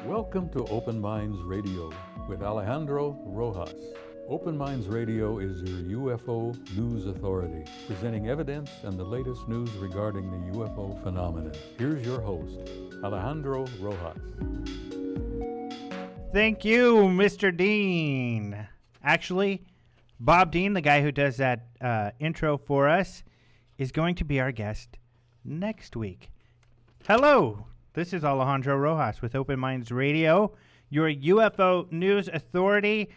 Welcome to Open Minds Radio with Alejandro Rojas. Open Minds Radio is your UFO news authority, presenting evidence and the latest news regarding the UFO phenomenon. Here's your host, Alejandro Rojas. Thank you, Mr. Dean. Actually, Bob Dean, the guy who does that intro for us, is going to be our guest next week. Hello, this is Alejandro Rojas with Open Minds Radio, your UFO news authority.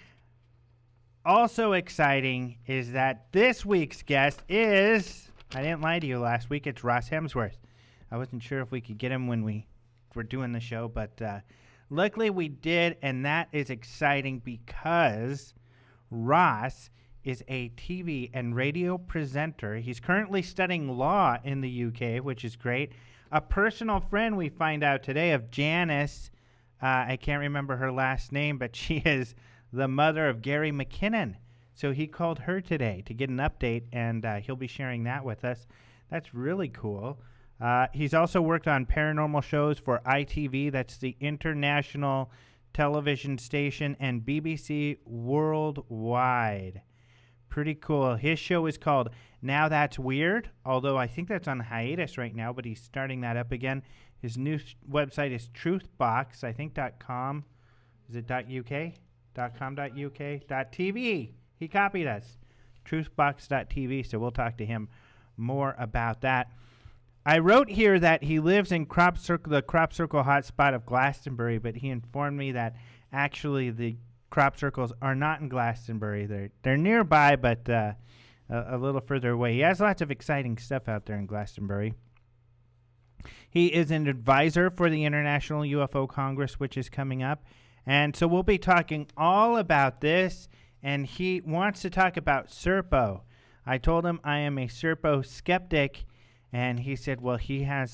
Also exciting is that this week's guest is, I didn't lie to you last week, it's Ross Hemsworth. I wasn't sure if we could get him when we were doing the show, but luckily we did, and that is exciting because Ross is a TV and radio presenter. He's currently studying law in the UK, which is great. A personal friend, we find out today, of Janice. I can't remember her last name, but she is the mother of Gary McKinnon. So he called her today to get an update, and he'll be sharing that with us. That's really cool. He's also worked on paranormal shows for ITV, that's the International Television Station, and BBC Worldwide. Pretty cool. His show is called Now That's Weird, although I think that's on hiatus right now, but he's starting that up again. His new website is truthbox, I think .com. Is it .uk? .com.uk? .tv. He copied us. Truthbox.tv, so we'll talk to him more about that. I wrote here that he lives in the crop circle hotspot of Glastonbury, but he informed me that actually the crop circles are not in Glastonbury. They're nearby, but a little further away. He has lots of exciting stuff out there in Glastonbury. He is an advisor for the International UFO Congress, which is coming up. And so we'll be talking all about this, and he wants to talk about Serpo. I told him I am a Serpo skeptic, and he said, well, he has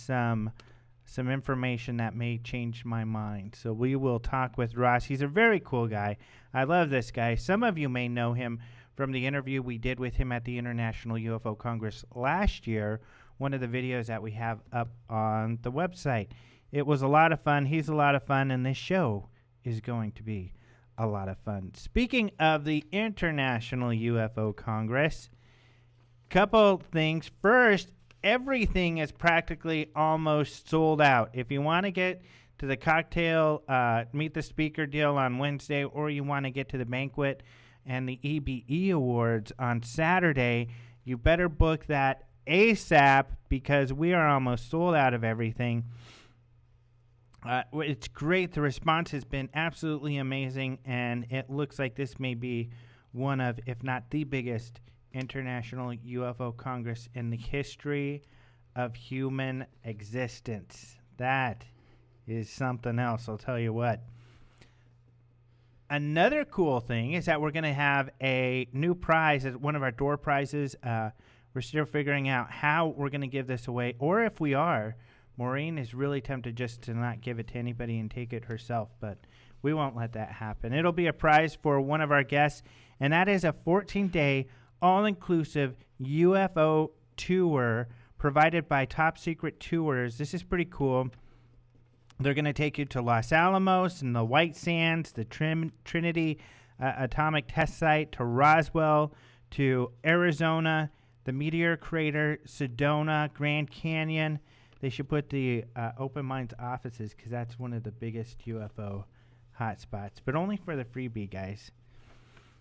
some information that may change my mind. So we will talk with Ross. He's a very cool guy. I love this guy. Some of you may know him from the interview we did with him at the International UFO Congress last year, one of the videos that we have up on the website. It was a lot of fun. He's a lot of fun, and this show is going to be a lot of fun. Speaking of the International UFO Congress, couple things. First, everything is practically almost sold out. If you want to get to the cocktail, meet the speaker deal on Wednesday, or you want to get to the banquet and the EBE Awards on Saturday, you better book that ASAP because we are almost sold out of everything. It's great. The response has been absolutely amazing, and it looks like this may be one of, if not the biggest, International UFO Congress in the history of human existence. That is something else, I'll tell you what. Another cool thing is that we're going to have a new prize as one of our door prizes. We're still figuring out how we're going to give this away, or if we are. Maureen is really tempted just to not give it to anybody and take it herself, but we won't let that happen. It'll be a prize for one of our guests, and that is a 14-day all-inclusive UFO tour provided by Top Secret Tours. This is pretty cool. They're going to take you to Los Alamos and the White Sands, the Trinity Atomic Test Site, to Roswell, to Arizona, the Meteor Crater, Sedona, Grand Canyon. They should put the Open Minds offices because that's one of the biggest UFO hotspots, but only for the freebie, guys.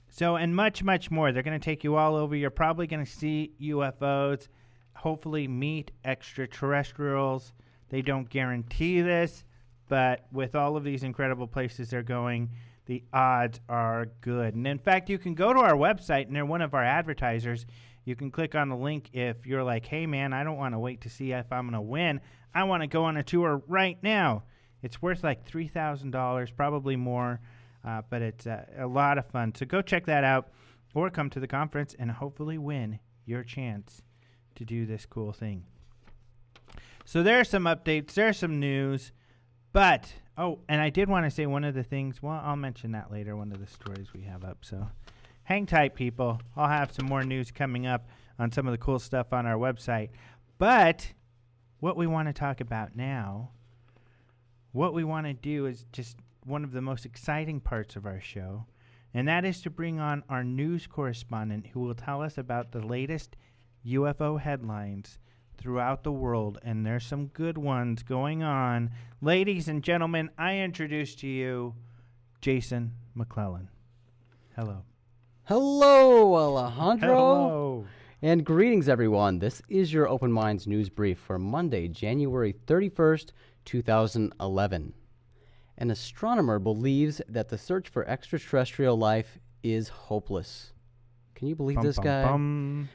So, and much, much more. They're going to take you all over. You're probably going to see UFOs, hopefully meet extraterrestrials. They don't guarantee this, but with all of these incredible places they're going, the odds are good. And in fact, you can go to our website, and they're one of our advertisers. You can click on the link if you're like, hey, man, I don't want to wait to see if I'm going to win. I want to go on a tour right now. It's worth like $3,000, probably more. But it's a lot of fun. So go check that out or come to the conference and hopefully win your chance to do this cool thing. So there are some updates. There's some news. But, and I did want to say one of the things. Well, I'll mention that later, one of the stories we have up. So hang tight, people. I'll have some more news coming up on some of the cool stuff on our website. But what we want to talk about now, what we want to do is just one of the most exciting parts of our show, and that is to bring on our news correspondent who will tell us about the latest UFO headlines throughout the world, and there's some good ones going on. Ladies and gentlemen, I introduce to you Jason McClellan. Hello. Hello, Alejandro. Hello. And greetings, everyone. This is your Open Minds News Brief for Monday, January 31st, 2011. An astronomer believes that the search for extraterrestrial life is hopeless. Can you believe this guy?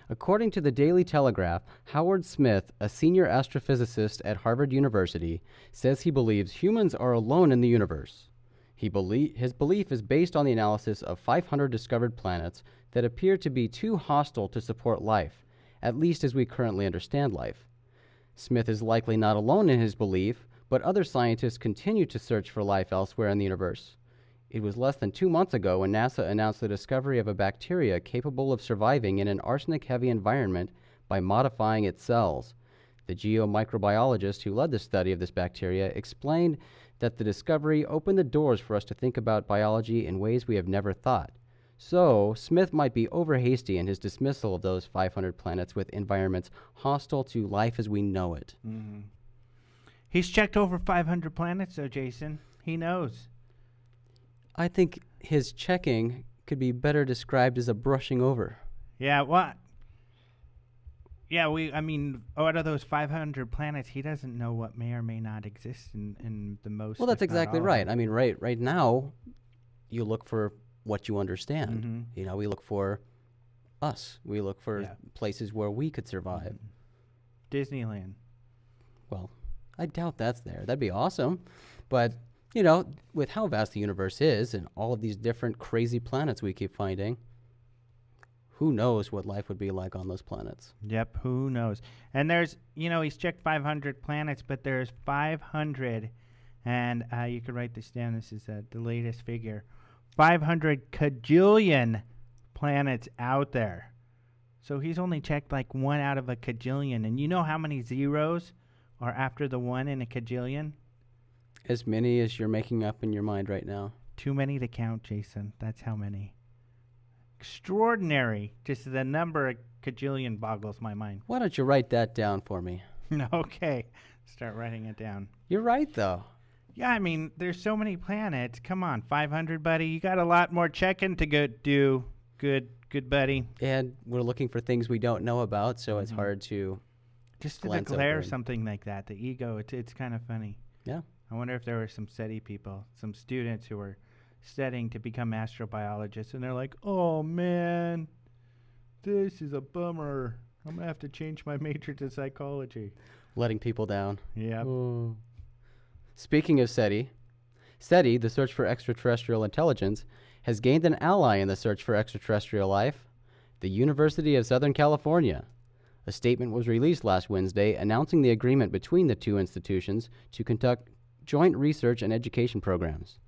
According to the Daily Telegraph, Howard Smith, a senior astrophysicist at Harvard University, says he believes humans are alone in the universe. His belief is based on the analysis of 500 discovered planets that appear to be too hostile to support life, at least as we currently understand life. Smith is likely not alone in his belief, but other scientists continue to search for life elsewhere in the universe. It was less than 2 months ago when NASA announced the discovery of a bacteria capable of surviving in an arsenic-heavy environment by modifying its cells. The geomicrobiologist who led the study of this bacteria explained that the discovery opened the doors for us to think about biology in ways we have never thought. So, Smith might be over-hasty in his dismissal of those 500 planets with environments hostile to life as we know it. Mm-hmm. He's checked over 500 planets, though, Jason. He knows. I think his checking could be better described as a brushing over. Yeah, what? Yeah, out of those 500 planets, he doesn't know what may or may not exist in the most. Well, that's exactly right. I mean, right now, you look for what you understand. Mm-hmm. You know, we look for us. We look for places where we could survive. Disneyland. Well, I doubt that's there. That'd be awesome. But, you know, with how vast the universe is and all of these different crazy planets we keep finding, who knows what life would be like on those planets? Yep, who knows? And there's, he's checked 500 planets, but there's 500, and you could write this down. This is the latest figure. 500 kajillion planets out there. So he's only checked like 1 out of a kajillion. And you know how many zeros are after the 1 in a kajillion? As many as you're making up in your mind right now. Too many to count, Jason. That's how many. Extraordinary. Just the number of kajillion boggles my mind. Why don't you write that down for me? Okay. Start writing it down. You're right, though. Yeah, I mean, there's so many planets. Come on, 500, buddy. You got a lot more checking to go do. Good, buddy. And we're looking for things we don't know about, so it's hard to just to declare something like that. The ego, it's kind of funny. Yeah. I wonder if there were some SETI people, some students who were studying to become astrobiologists, and they're like, oh, man, this is a bummer. I'm going to have to change my major to psychology. Letting people down. Yeah. Speaking of SETI, the search for extraterrestrial intelligence, has gained an ally in the search for extraterrestrial life, the University of Southern California. A statement was released last Wednesday announcing the agreement between the two institutions to conduct joint research and education programs.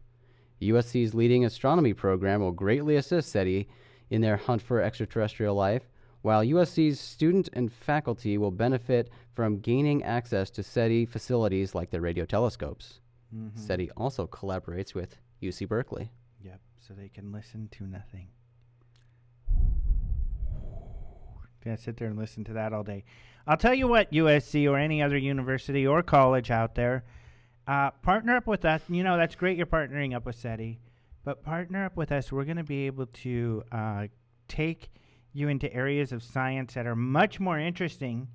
USC's leading astronomy program will greatly assist SETI in their hunt for extraterrestrial life, while USC's student and faculty will benefit from gaining access to SETI facilities like their radio telescopes. Mm-hmm. SETI also collaborates with UC Berkeley. Yep, so they can listen to nothing. Yeah, sit there and listen to that all day. I'll tell you what, USC or any other university or college out there, partner up with us. That's great you're partnering up with SETI, but partner up with us. We're going to be able to take you into areas of science that are much more interesting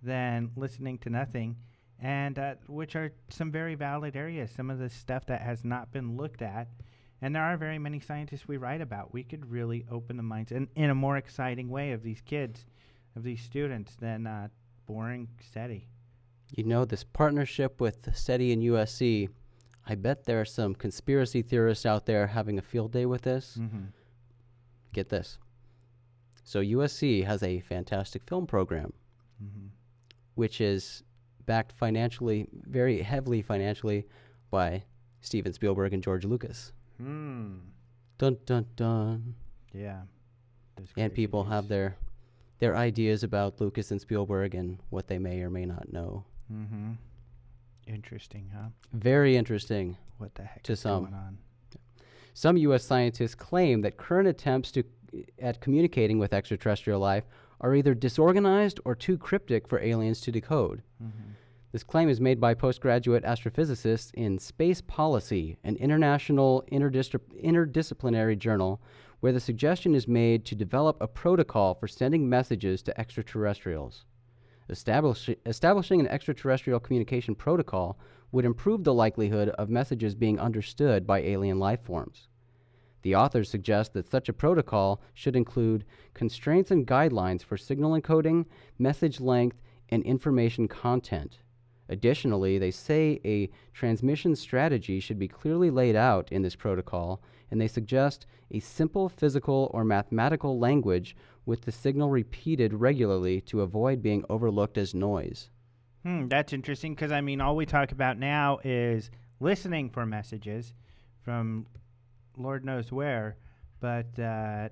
than listening to nothing, and which are some very valid areas, some of the stuff that has not been looked at. And there are very many scientists we write about. We could really open the minds in a more exciting way of these kids, of these students, than boring SETI. You know, this partnership with SETI and USC, I bet there are some conspiracy theorists out there having a field day with this. Mm-hmm. Get this. So USC has a fantastic film program, which is backed financially, very heavily financially, by Steven Spielberg and George Lucas. Dun, dun, dun. Yeah. And people have their ideas about Lucas and Spielberg and what they may or may not know. Mm-hmm. interesting, huh? Very interesting. What the heck To is some. going on? Some U.S. scientists claim that current attempts at communicating with extraterrestrial life are either disorganized or too cryptic for aliens to decode. Mm-hmm. This claim is made by postgraduate astrophysicists in Space Policy, an international interdisciplinary journal, where the suggestion is made to develop a protocol for sending messages to extraterrestrials. Establishing an extraterrestrial communication protocol would improve the likelihood of messages being understood by alien life forms. The authors suggest that such a protocol should include constraints and guidelines for signal encoding, message length, and information content. Additionally, they say a transmission strategy should be clearly laid out in this protocol, and they suggest a simple physical or mathematical language with the signal repeated regularly to avoid being overlooked as noise. That's interesting because, I mean, all we talk about now is listening for messages from Lord knows where, but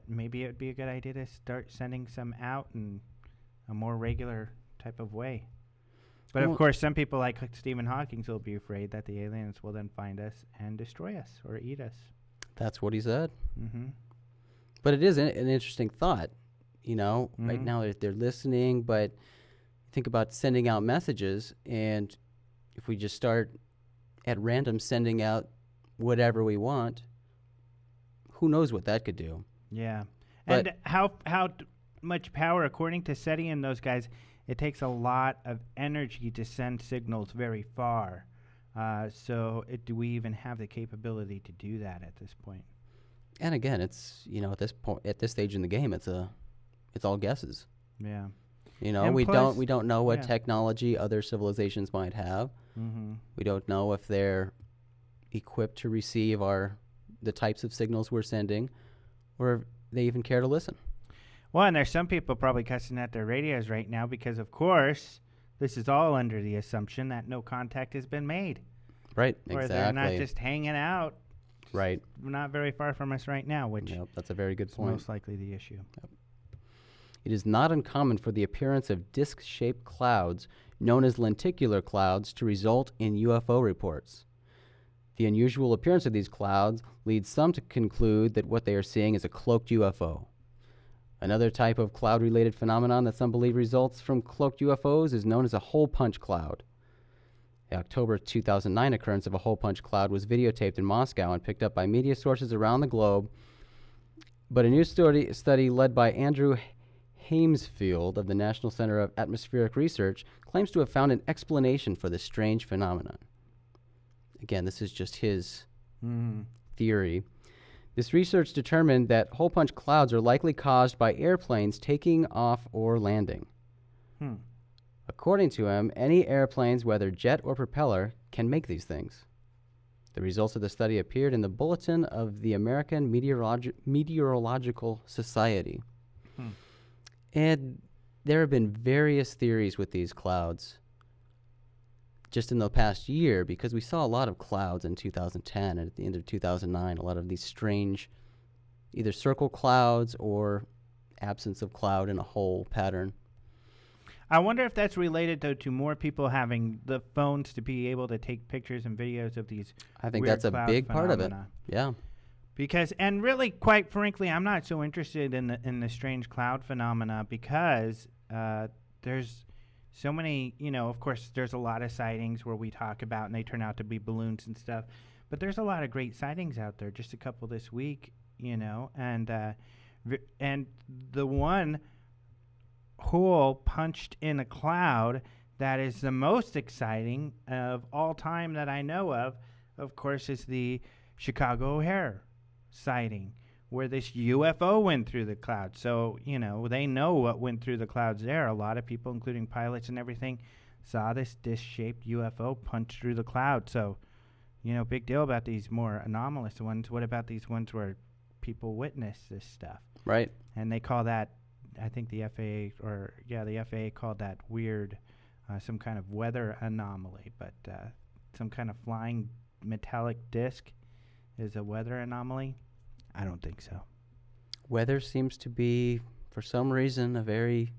maybe it would be a good idea to start sending some out in a more regular type of way. But of course, some people like Stephen Hawking will be afraid that the aliens will then find us and destroy us or eat us. That's what he said. Mm-hmm. But it is an interesting thought. You know, Mm-hmm. right now they're listening, but think about sending out messages, and if we just start at random sending out whatever we want, who knows what that could do. Yeah. But And how much power, according to SETI and those guys, it takes a lot of energy to send signals very far. So do we even have the capability to do that at this point? And again, it's, you know, at this stage in the game, it's all guesses. Yeah. You know, And we plus- don't know what yeah. technology other civilizations might have. Mm-hmm. We don't know if they're equipped to receive the types of signals we're sending, or if they even care to listen. Well, and there's some people probably cussing at their radios right now because, of course, this is all under the assumption that no contact has been made. Right, Or exactly. they're not just hanging out right. not very far from us right now, which Yep, that's a very good is point. most likely the issue. It is not uncommon for the appearance of disc-shaped clouds, known as lenticular clouds, to result in UFO reports. The unusual appearance of these clouds leads some to conclude that what they are seeing is a cloaked UFO. Another type of cloud-related phenomenon that some believe results from cloaked UFOs is known as a hole punch cloud. The October 2009 occurrence of a hole punch cloud was videotaped in Moscow and picked up by media sources around the globe. But a new study led by Andrew Hemsworth of the National Center of Atmospheric Research claims to have found an explanation for this strange phenomenon. Again, this is just his theory. This research determined that hole punch clouds are likely caused by airplanes taking off or landing. According to him, any airplanes, whether jet or propeller, can make these things. The results of the study appeared in the Bulletin of the American Meteorological Society. And there have been various theories with these clouds just in the past year, because we saw a lot of clouds in 2010 and at the end of 2009, a lot of these strange either circle clouds or absence of cloud in a hole pattern. I wonder if that's related, though, to more people having the phones to be able to take pictures and videos of these I think weird that's a cloud big part of it. phenomena. Yeah. Because, and really, quite frankly, I'm not so interested in the strange cloud phenomena because there's so many, you know, of course, there's a lot of sightings where we talk about and they turn out to be balloons and stuff. But there's a lot of great sightings out there, just a couple this week, you know, and the one hole punched in a cloud that is the most exciting of all time that I know of course, is the Chicago O'Hare sighting, where this UFO went through the clouds. So, you know, they know what went through the clouds there. A lot of people, including pilots and everything, saw this disc-shaped UFO punch through the cloud. So, you know, big deal about these more anomalous ones. What about these ones where people witness this stuff? Right. And they call that, I think the FAA called that weird, some kind of weather anomaly. But some kind of flying metallic disc is a weather anomaly? I don't think so. Weather seems to be, for some reason, a very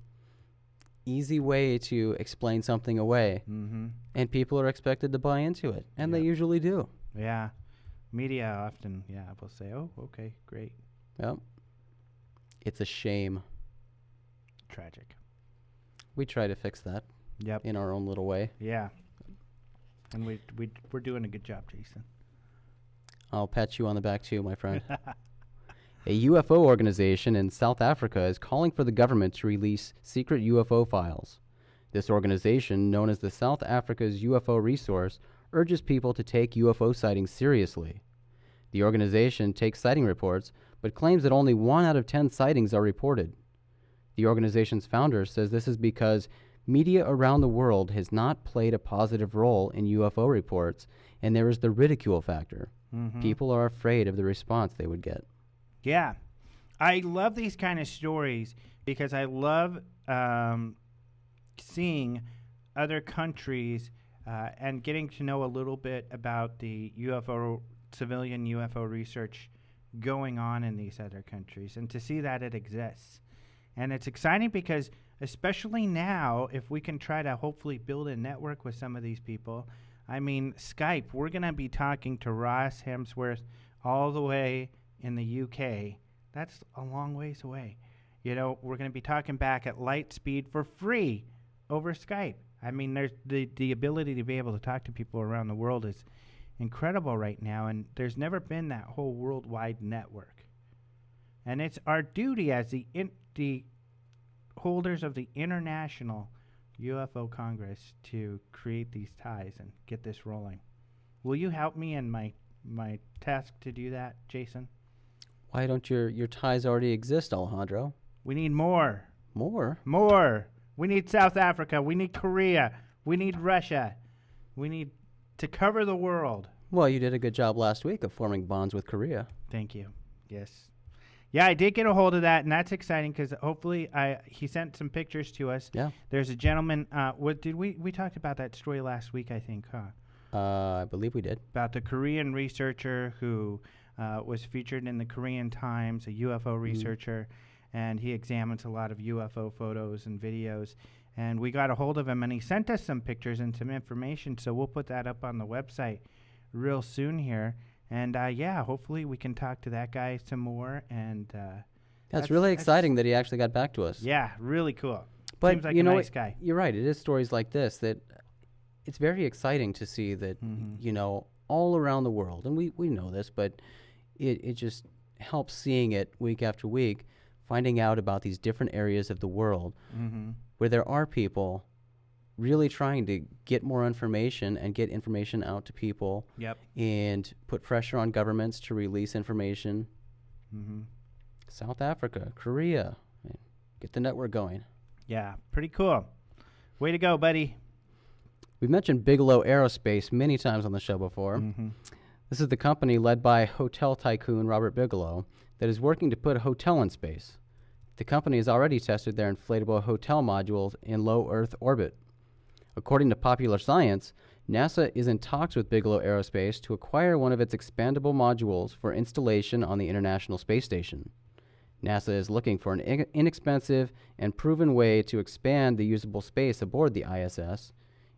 easy way to explain something away, and people are expected to buy into it, and they usually do. Yeah. Media often, will say, oh, okay, great. Yep. It's a shame. Tragic. We try to fix that in our own little way. Yeah. And we're doing a good job, Jason. I'll pat you on the back too, my friend. A UFO organization in South Africa is calling for the government to release secret UFO files. This organization, known as the South Africa's UFO Resource, urges people to take UFO sightings seriously. The organization takes sighting reports, but claims that only 1 out of 10 sightings are reported. The organization's founder says this is because media around the world has not played a positive role in UFO reports, and there is the ridicule factor. People are afraid of the response they would get. Yeah. I love these kind of stories because I love seeing other countries and getting to know a little bit about the civilian UFO research going on in these other countries, and to see that it exists. And it's exciting because, especially now, if we can try to hopefully build a network with some of these people. I mean, Skype, we're going to be talking to Ross Hemsworth all the way in the UK. That's a long ways away. You know, we're going to be talking back at light speed for free over Skype. I mean, there's the ability to be able to talk to people around the world is incredible right now, and there's never been that whole worldwide network. And it's our duty as the holders of the International UFO Congress to create these ties and get this rolling. Will you help me in my task to do that, Jason? Why don't your ties already exist, Alejandro? We need more. More? More. We need South Africa. We need Korea. We need Russia. We need to cover the world. Well, you did a good job last week of forming bonds with Korea. Thank you. Yes. Yeah, I did get a hold of that, and that's exciting because hopefully he sent some pictures to us. Yeah. There's a gentleman. We talked about that story last week, I think, huh? I believe we did. About the Korean researcher who was featured in the Korean Times, a UFO researcher, and he examines a lot of UFO photos and videos. And we got a hold of him, and he sent us some pictures and some information, so we'll put that up on the website real soon here. And hopefully we can talk to that guy some more. And that's really exciting that he actually got back to us. Yeah, really cool. But seems like a nice guy. You're right. It is stories like this that it's very exciting to see that, all around the world. And we know this, but it just helps seeing it week after week, finding out about these different areas of the world where there are people really trying to get more information and get information out to people. Yep. And put pressure on governments to release information. South Africa, Korea, get the network going. Yeah, pretty cool. Way to go, buddy. We've mentioned Bigelow Aerospace many times on the show before. This is the company led by hotel tycoon Robert Bigelow that is working to put a hotel in space. The company has already tested their inflatable hotel modules in low Earth orbit. According to Popular Science, NASA is in talks with Bigelow Aerospace to acquire one of its expandable modules for installation on the International Space Station. NASA is looking for an inexpensive and proven way to expand the usable space aboard the ISS,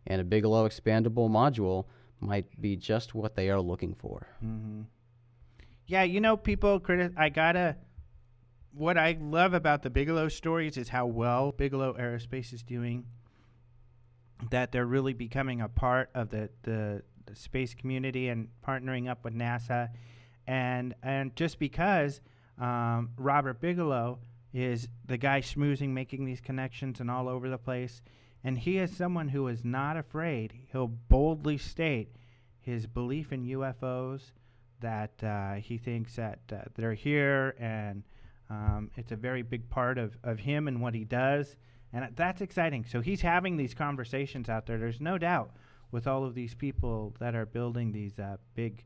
and a Bigelow expandable module might be just what they are looking for. Yeah, people what I love about the Bigelow stories is how well Bigelow Aerospace is doing, that they're really becoming a part of the space community and partnering up with NASA. And just because Robert Bigelow is the guy schmoozing, making these connections and all over the place, and he is someone who is not afraid. He'll boldly state his belief in UFOs, that he thinks that they're here, and it's a very big part of him and what he does. And that's exciting. So he's having these conversations out there. There's no doubt with all of these people that are building these big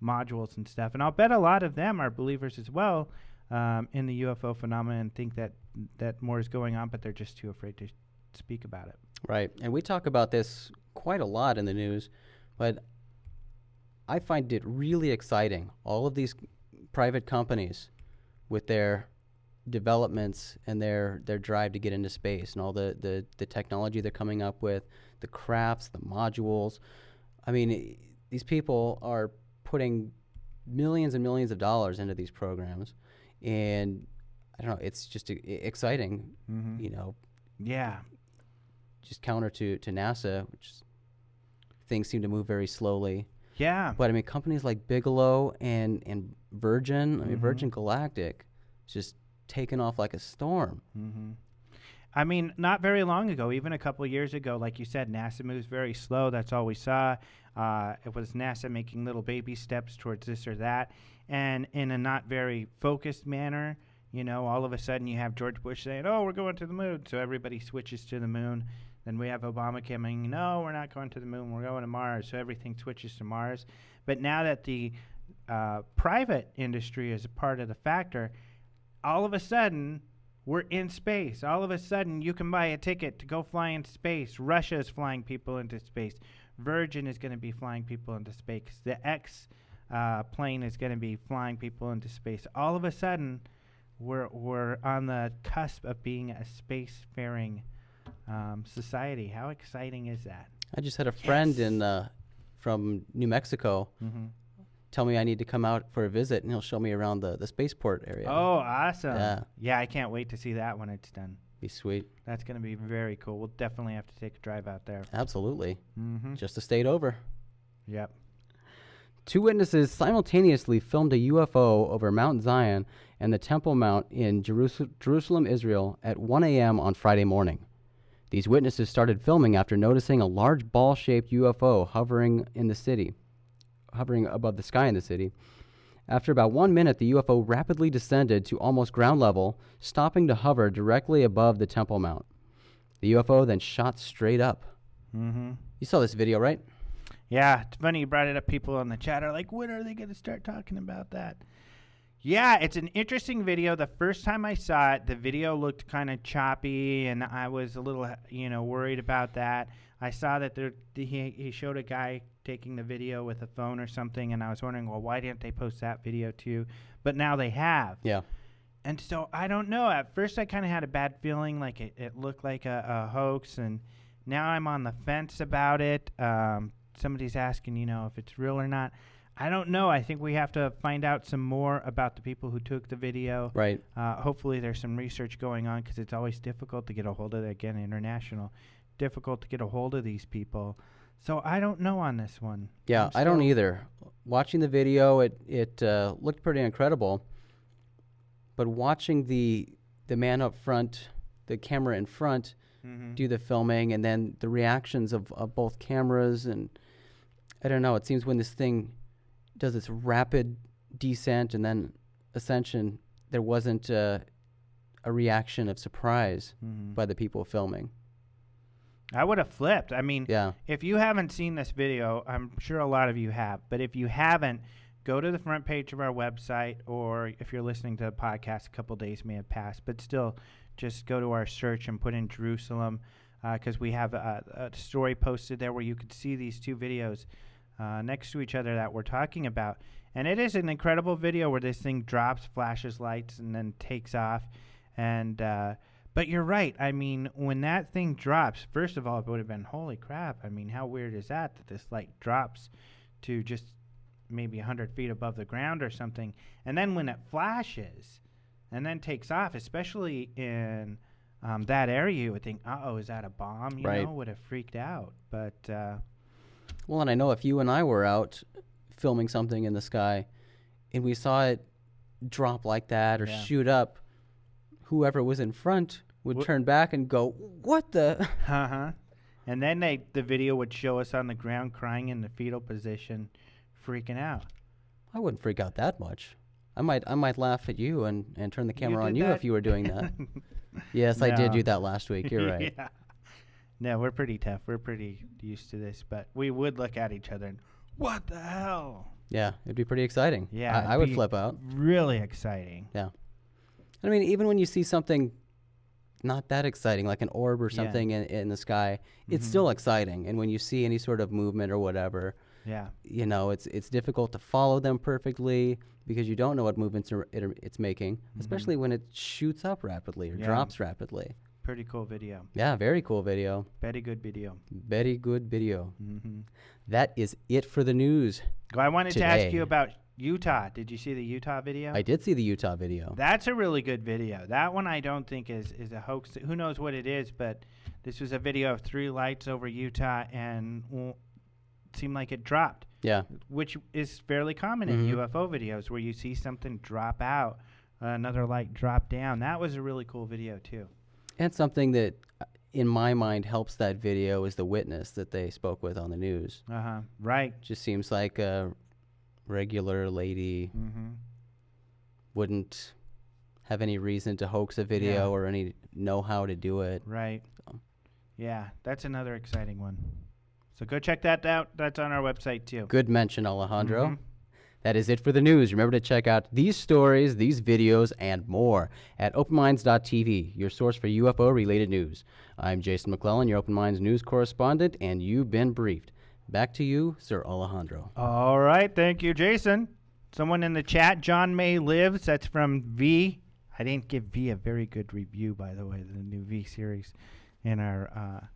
modules and stuff. And I'll bet a lot of them are believers as well in the UFO phenomenon and think that more is going on, but they're just too afraid to speak about it. Right. And we talk about this quite a lot in the news, but I find it really exciting. All of these private companies with their developments and their drive to get into space and all the technology they're coming up with, the crafts, the modules. I mean, these people are putting millions and millions of dollars into these programs, and I don't know, it's just exciting, you know. Yeah. Just counter to NASA, which things seem to move very slowly. Yeah. But I mean, companies like Bigelow and Virgin, I mean, Virgin Galactic, is just taking off like a storm. I mean, not very long ago, even a couple of years ago, like you said, NASA moves very slow. That's all we saw. It was NASA making little baby steps towards this or that, and in a not very focused manner. You know, all of a sudden you have George Bush saying, "Oh, we're going to the moon," so everybody switches to the moon. Then we have Obama coming, "No, we're not going to the moon. We're going to Mars," so everything switches to Mars. But now that the private industry is a part of the factor, all of a sudden we're in space. All of a sudden you can buy a ticket to go fly into space. Russia is flying people into space. Virgin is going to be flying people into space. The X plane is going to be flying people into space. All of a sudden, we're on the cusp of being a spacefaring society. How exciting is that? I just had a friend from New Mexico tell me I need to come out for a visit, and he'll show me around the spaceport area. Oh, awesome. Yeah. Yeah, I can't wait to see that when it's done. Be sweet. That's going to be very cool. We'll definitely have to take a drive out there. Absolutely. Just a state over. Yep. 2 witnesses simultaneously filmed a UFO over Mount Zion and the Temple Mount in Jerusalem, Israel at 1 a.m. on Friday morning. These witnesses started filming after noticing a large ball-shaped UFO hovering above the sky in the city. After about 1 minute, the UFO rapidly descended to almost ground level, stopping to hover directly above the Temple Mount. The UFO then shot straight up. You saw this video, right? Yeah, it's funny you brought it up. People in the chat are like, when are they going to start talking about that? Yeah, it's an interesting video. The first time I saw it, the video looked kind of choppy, and I was a little, worried about that. I saw that he showed a guy taking the video with a phone or something, and I was wondering, well, why didn't they post that video too? But now they have. Yeah. And so I don't know. At first, I kind of had a bad feeling, like it looked like a hoax, and now I'm on the fence about it. Somebody's asking, if it's real or not. I don't know. I think we have to find out some more about the people who took the video. Right. Hopefully there's some research going on, because it's always difficult to get a hold of, again, international, difficult to get a hold of these people. So I don't know on this one. Yeah, I don't either. Watching the video, it looked pretty incredible. But watching the man up front, the camera in front, do the filming, and then the reactions of both cameras, and I don't know, it seems when this thing does its rapid descent and then ascension, there wasn't a reaction of surprise by the people filming. I would have flipped. I mean, if you haven't seen this video, I'm sure a lot of you have, but if you haven't, go to the front page of our website, or if you're listening to the podcast, a couple days may have passed, but still, just go to our search and put in Jerusalem, because we have a story posted there where you could see these 2 videos next to each other that we're talking about. And it is an incredible video where this thing drops, flashes lights, and then takes off. And but you're right. I mean, when that thing drops, first of all, it would have been, holy crap. I mean, how weird is that this light drops to just maybe 100 feet above the ground or something. And then when it flashes and then takes off, especially in that area, you would think, uh-oh, is that a bomb? You know, would have freaked out. But well, and I know if you and I were out filming something in the sky and we saw it drop like that or shoot up, whoever was in front would turn back and go, what the? And then the video would show us on the ground crying in the fetal position, freaking out. I wouldn't freak out that much. I might laugh at you and turn the camera on you if you were doing that. Yes, no. I did do that last week. You're right. Yeah. No, we're pretty tough. We're pretty used to this, but we would look at each other and, what the hell? Yeah, it'd be pretty exciting. Yeah, I would flip out. Really exciting. Yeah. I mean, even when you see something not that exciting, like an orb or something in the sky. It's still exciting. And when you see any sort of movement or whatever, you know, it's difficult to follow them perfectly because you don't know what movements it's making, especially when it shoots up rapidly or drops rapidly. Pretty cool video. Yeah, very cool video. Very good video. Very good video. That is it for the news. Well, I wanted to ask you today. about Utah. Did you see the Utah video? I did see the Utah video. That's a really good video. That one I don't think is a hoax. Who knows what it is, but this was a video of 3 lights over Utah, and it seemed like it dropped. Yeah. Which is fairly common in UFO videos, where you see something drop out, another light drop down. That was a really cool video, too. And something that, in my mind, helps that video is the witness that they spoke with on the news. Right. Just seems like a regular lady wouldn't have any reason to hoax a video or any know how to do it. Right. So. Yeah, that's another exciting one. So go check that out. That's on our website, too. Good mention, Alejandro. That is it for the news. Remember to check out these stories, these videos, and more at openminds.tv, your source for UFO-related news. I'm Jason McClellan, your Open Minds news correspondent, and you've been briefed. Back to you, Sir Alejandro. All right. Thank you, Jason. Someone in the chat, John May Lives. That's from V. I didn't give V a very good review, by the way, the new V series in our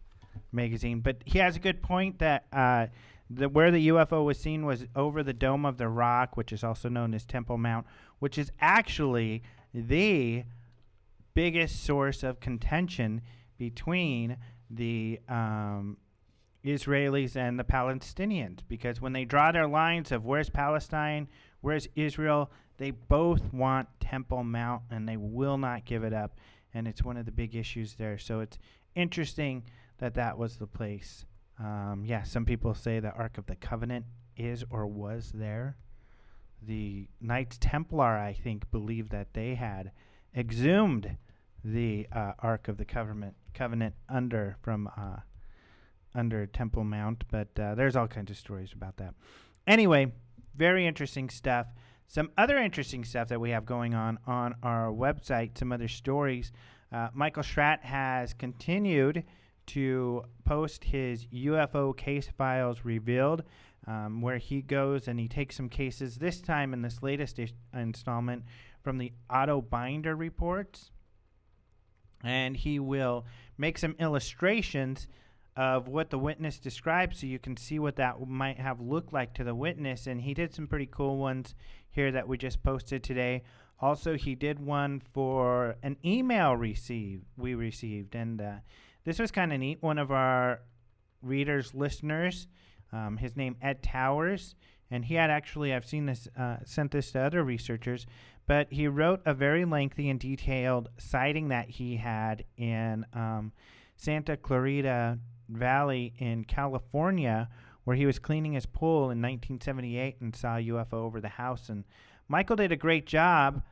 magazine. But he has a good point that where the UFO was seen was over the Dome of the Rock, which is also known as Temple Mount, which is actually the biggest source of contention between the Israelis and the Palestinians, because when they draw their lines of where's Palestine, where's Israel, they both want Temple Mount and they will not give it up, and it's one of the big issues there. So it's interesting that that was the place. Some people say the Ark of the Covenant is or was there. The Knights Templar, I think, believe that they had exhumed the Ark of the Covenant under Temple Mount, but there's all kinds of stories about that. Anyway, very interesting stuff. Some other interesting stuff that we have going on our website, some other stories. Michael Schratt has continued to post his UFO case files revealed, where he goes and he takes some cases, this time in this latest installment, from the Otto Binder reports, and he will make some illustrations of what the witness described so you can see what that might have looked like to the witness. And he did some pretty cool ones here that we just posted today. Also, he did one for an email we received, and this was kind of neat. One of our readers, listeners, his name Ed Towers, and he had actually, I've seen this, sent this to other researchers, but he wrote a very lengthy and detailed sighting that he had in Santa Clarita Valley in California, where he was cleaning his pool in 1978 and saw a UFO over the house. And Michael did a great job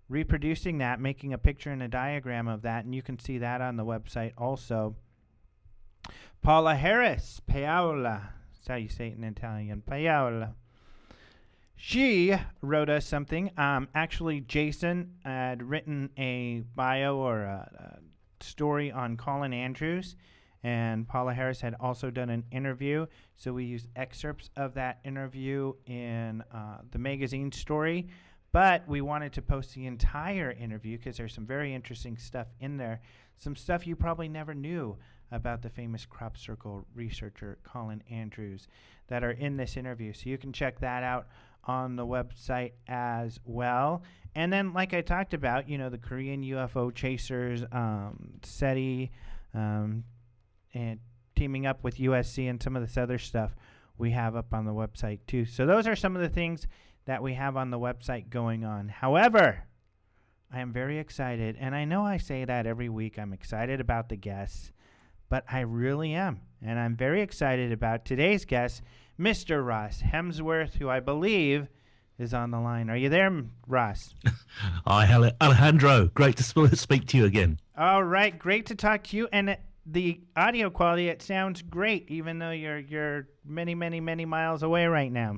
reproducing that, making a picture and a diagram of that, and you can see that on the website also. Paula Harris, Paola, that's how you say it in Italian, Paola. She wrote us something. Actually, Jason had written a bio or a story on Colin Andrews, and Paula Harris had also done an interview, so we used excerpts of that interview in the magazine story. But we wanted to post the entire interview because there's some very interesting stuff in there. Some stuff you probably never knew about the famous crop circle researcher Colin Andrews that are in this interview. So you can check that out on the website as well. And then, like I talked about, the Korean UFO chasers, SETI, and teaming up with USC and some of this other stuff we have up on the website too. So those are some of the things that we have on the website going on. However, I am very excited, and I know I say that every week. I'm excited about the guests, but I really am. And I'm very excited about today's guest, Mr. Ross Hemsworth, who I believe is on the line. Are you there, Ross? Hi, Alejandro. Great to speak to you again. All right, great to talk to you. And the audio quality, it sounds great, even though you're many, many, many miles away right now.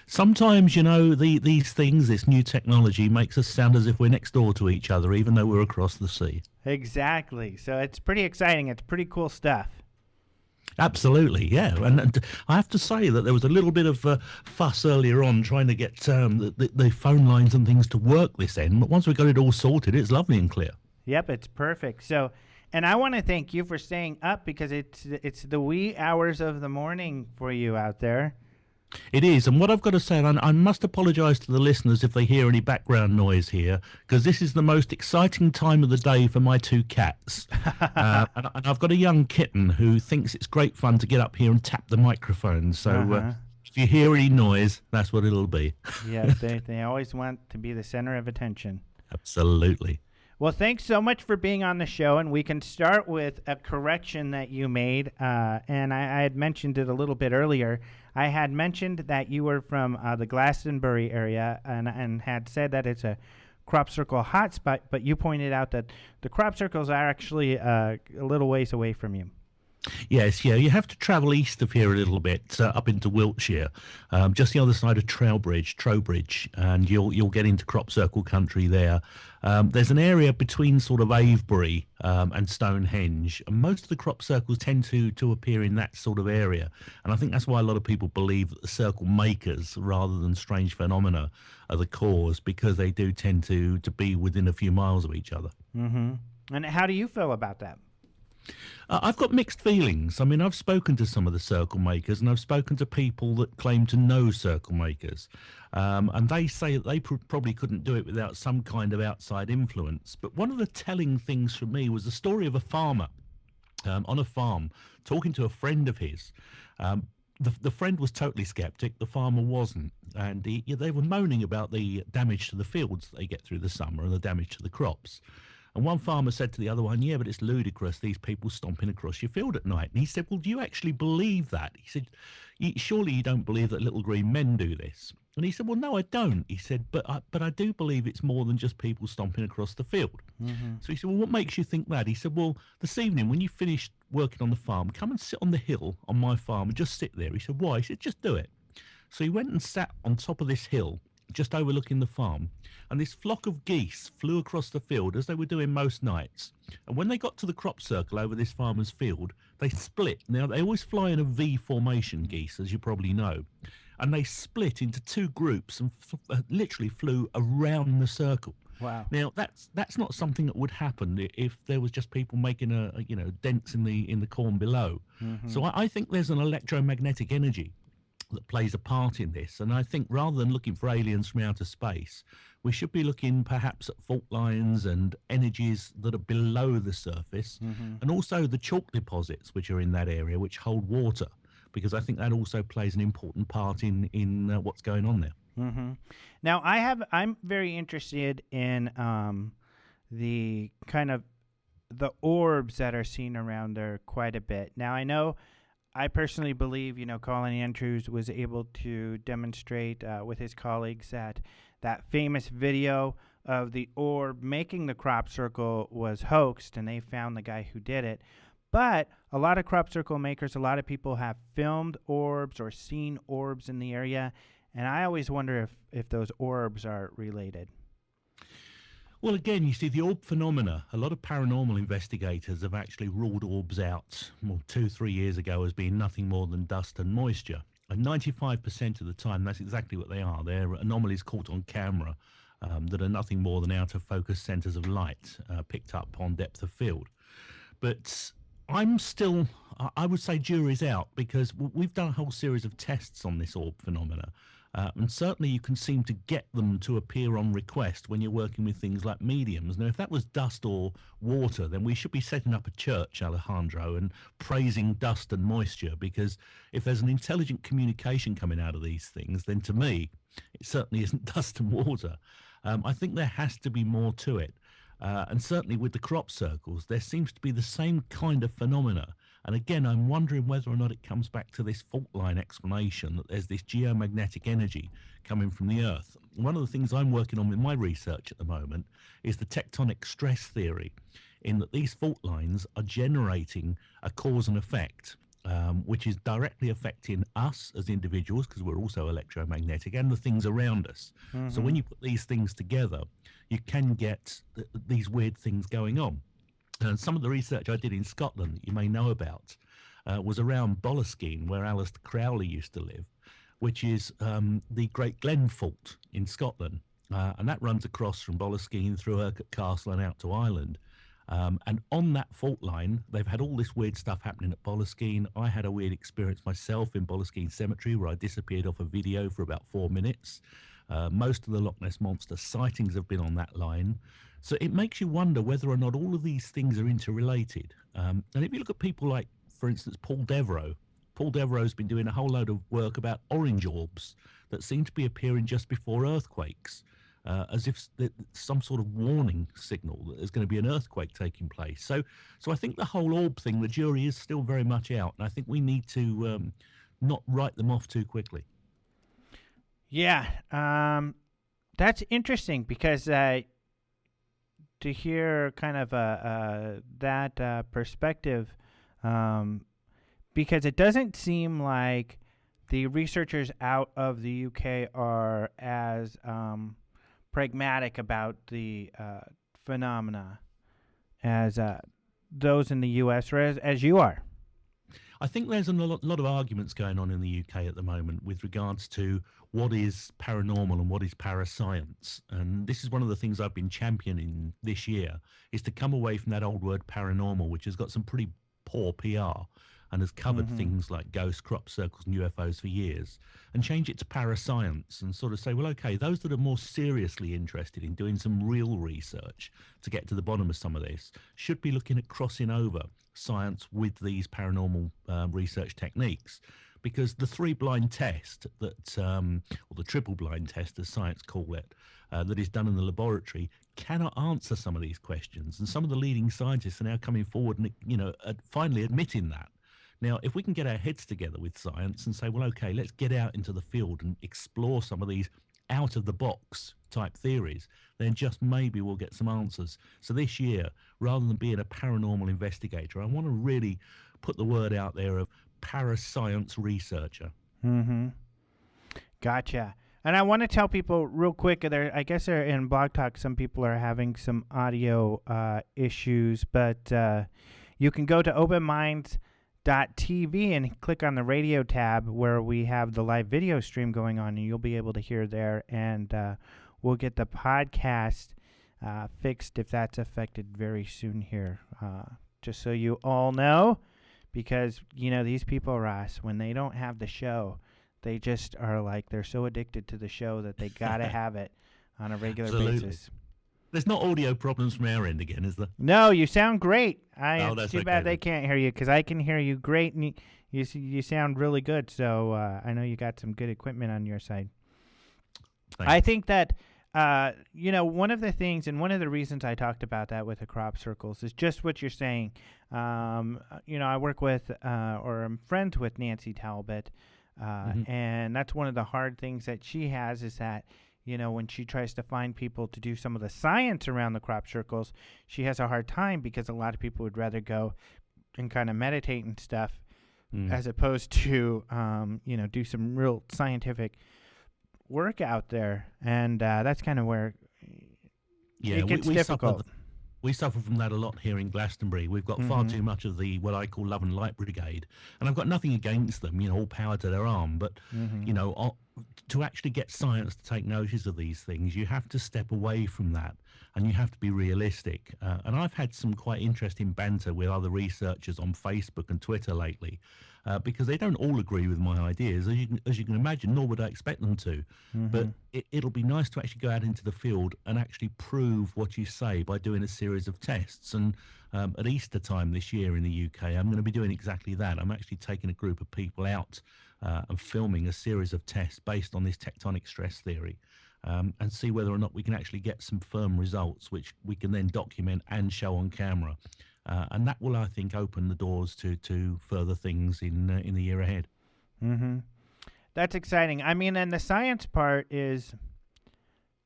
Sometimes, these things, this new technology makes us sound as if we're next door to each other, even though we're across the sea. Exactly. So it's pretty exciting. It's pretty cool stuff. Absolutely, yeah. And I have to say that there was a little bit of fuss earlier on trying to get the phone lines and things to work this end. But once we got it all sorted, it's lovely and clear. Yep, it's perfect. So, and I want to thank you for staying up because it's the wee hours of the morning for you out there. It is, and what I've got to say, and I must apologise to the listeners if they hear any background noise here, because this is the most exciting time of the day for my two cats. And I've got a young kitten who thinks it's great fun to get up here and tap the microphone. So if you hear any noise, that's what it'll be. Yeah, they always want to be the center of attention. Absolutely. Well, thanks so much for being on the show, and we can start with a correction that you made, and I had mentioned it a little bit earlier. I had mentioned that you were from the Glastonbury area and had said that it's a crop circle hotspot, but you pointed out that the crop circles are actually a little ways away from you. Yes, yeah, you have to travel east of here a little bit, up into Wiltshire, just the other side of Trowbridge, and you'll get into crop circle country there. There's an area between sort of Avebury and Stonehenge, and most of the crop circles tend to appear in that sort of area, and I think that's why a lot of people believe that the circle makers, rather than strange phenomena, are the cause, because they do tend to be within a few miles of each other. Mm-hmm. And how do you feel about that? I've got mixed feelings. I mean, I've spoken to some of the circle makers, and I've spoken to people that claim to know circle makers, and they say that they probably couldn't do it without some kind of outside influence. But one of the telling things for me was the story of a farmer on a farm talking to a friend of his. The friend was totally skeptic, the farmer wasn't, and they were moaning about the damage to the fields that they get through the summer and the damage to the crops. And one farmer said to the other one, yeah, but it's ludicrous, these people stomping across your field at night. And he said, well, do you actually believe that? He said, surely you don't believe that little green men do this? And he said, well, no, I don't. He said, but I do believe it's more than just people stomping across the field. Mm-hmm. So he said, well, what makes you think that? He said, well, this evening when you finish working on the farm, come and sit on the hill on my farm and just sit there. He said, why? He said, just do it. So he went and sat on top of this hill, just overlooking the farm, and this flock of geese flew across the field as they were doing most nights. And when they got to the crop circle over this farmer's field, they split. Now, they always fly in a V formation, geese, as you probably know. And they split into two groups and literally flew around the circle. Wow. Now, that's not something that would happen if there was just people making dents in the corn below. Mm-hmm. So I think there's an electromagnetic energy that plays a part in this, and I think rather than looking for aliens from outer space, we should be looking perhaps at fault lines and energies that are below the surface, mm-hmm. and also the chalk deposits which are in that area, which hold water, because I think that also plays an important part in what's going on there. Mm-hmm. Now, I'm very interested in the kind of the orbs that are seen around there quite a bit. Now, I personally believe, Colin Andrews was able to demonstrate with his colleagues that famous video of the orb making the crop circle was hoaxed, and they found the guy who did it. But a lot of crop circle makers, a lot of people have filmed orbs or seen orbs in the area, and I always wonder if those orbs are related. Well, again, you see, the orb phenomena, a lot of paranormal investigators have actually ruled orbs out 2-3 years ago as being nothing more than dust and moisture. And 95% of the time, that's exactly what they are. They're anomalies caught on camera that are nothing more than out-of-focus centres of light picked up on depth of field. But I would say jury's out, because we've done a whole series of tests on this orb phenomena. And certainly you can seem to get them to appear on request when you're working with things like mediums. Now, if that was dust or water, then we should be setting up a church, Alejandro, and praising dust and moisture, because if there's an intelligent communication coming out of these things, then to me, it certainly isn't dust and water. I think there has to be more to it. And certainly with the crop circles, there seems to be the same kind of phenomena. And again, I'm wondering whether or not it comes back to this fault line explanation that there's this geomagnetic energy coming from the Earth. One of the things I'm working on with my research at the moment is the tectonic stress theory, in that these fault lines are generating a cause and effect. which is directly affecting us as individuals because we're also electromagnetic, and the things around us. So when you put these things together, you can get these weird things going on. And some of the research I did in Scotland that you may know about was around Boleskine, where Aleister Crowley used to live, which is the Great Glen Fault in Scotland. And that runs across from Boleskine through Urquhart Castle and out to Ireland. And on that fault line, they've had all this weird stuff happening at Boleskine. I had a weird experience myself in Boleskine Cemetery where I disappeared off a video for about 4 minutes. Most of the Loch Ness Monster sightings have been on that line. So it makes you wonder whether or not all of these things are interrelated. And if you look at people like, for instance, Paul Devereux's been doing a whole load of work about orange orbs that seem to be appearing just before earthquakes, as if some sort of warning signal that there's going to be an earthquake taking place. So I think the whole orb thing, the jury is still very much out, and I think we need to not write them off too quickly. Yeah, that's interesting because to hear kind of that perspective, because it doesn't seem like the researchers out of the UK are as pragmatic about the phenomena as those in the US, or as you are. I think there's a lot of arguments going on in the UK at the moment with regards to what is paranormal and what is parascience. And this is one of the things I've been championing this year, is to come away from that old word paranormal, which has got some pretty poor PR and has covered things like ghosts, crop circles and UFOs for years, and change it to parascience and sort of say, well, okay, those that are more seriously interested in doing some real research to get to the bottom of some of this should be looking at crossing over science with these paranormal research techniques. Because the three-blind test that, or the triple-blind test, as science call it, that is done in the laboratory, cannot answer some of these questions. And some of the leading scientists are now coming forward and, finally admitting that. Now, if we can get our heads together with science and say, well, okay, let's get out into the field and explore some of these out-of-the-box type theories, then just maybe we'll get some answers. So this year, rather than being a paranormal investigator, I want to really put the word out there of parascience researcher. Gotcha. And I want to tell people real quick, I guess they're in Blog Talk, some people are having some audio issues, but you can go to openminds.tv and click on the radio tab where we have the live video stream going on, and you'll be able to hear there, and we'll get the podcast fixed if that's affected very soon here, just so you all know. Because, these people, Ross, when they don't have the show, they just are like, they're so addicted to the show that they got to have it on a regular basis. There's not audio problems from our end again, is there? No, you sound great. It's too bad they then. can't hear you, because I can hear you great, and you sound really good. So I know you got some good equipment on your side. Thanks. I think that, one of the things and one of the reasons I talked about that with the crop circles is just what you're saying. I work with or I'm friends with Nancy Talbot, and that's one of the hard things that she has is that, when she tries to find people to do some of the science around the crop circles, she has a hard time because a lot of people would rather go and kind of meditate and stuff as opposed to, do some real scientific work out there. And that's kind of where it gets difficult. We suffer from that a lot here in Glastonbury. We've got far too much of the what I call Love and Light Brigade, and I've got nothing against them. All power to their arm. But to actually get science to take notice of these things, you have to step away from that, and you have to be realistic. And I've had some quite interesting banter with other researchers on Facebook and Twitter lately, because they don't all agree with my ideas, as you can imagine, nor would I expect them to. But it'll be nice to actually go out into the field and actually prove what you say by doing a series of tests. And at Easter time this year in the UK, I'm going to be doing exactly that. I'm actually taking a group of people out and filming a series of tests based on this tectonic stress theory, and see whether or not we can actually get some firm results, which we can then document and show on camera. And that will, I think, open the doors to further things in the year ahead. That's exciting. I mean, and the science part is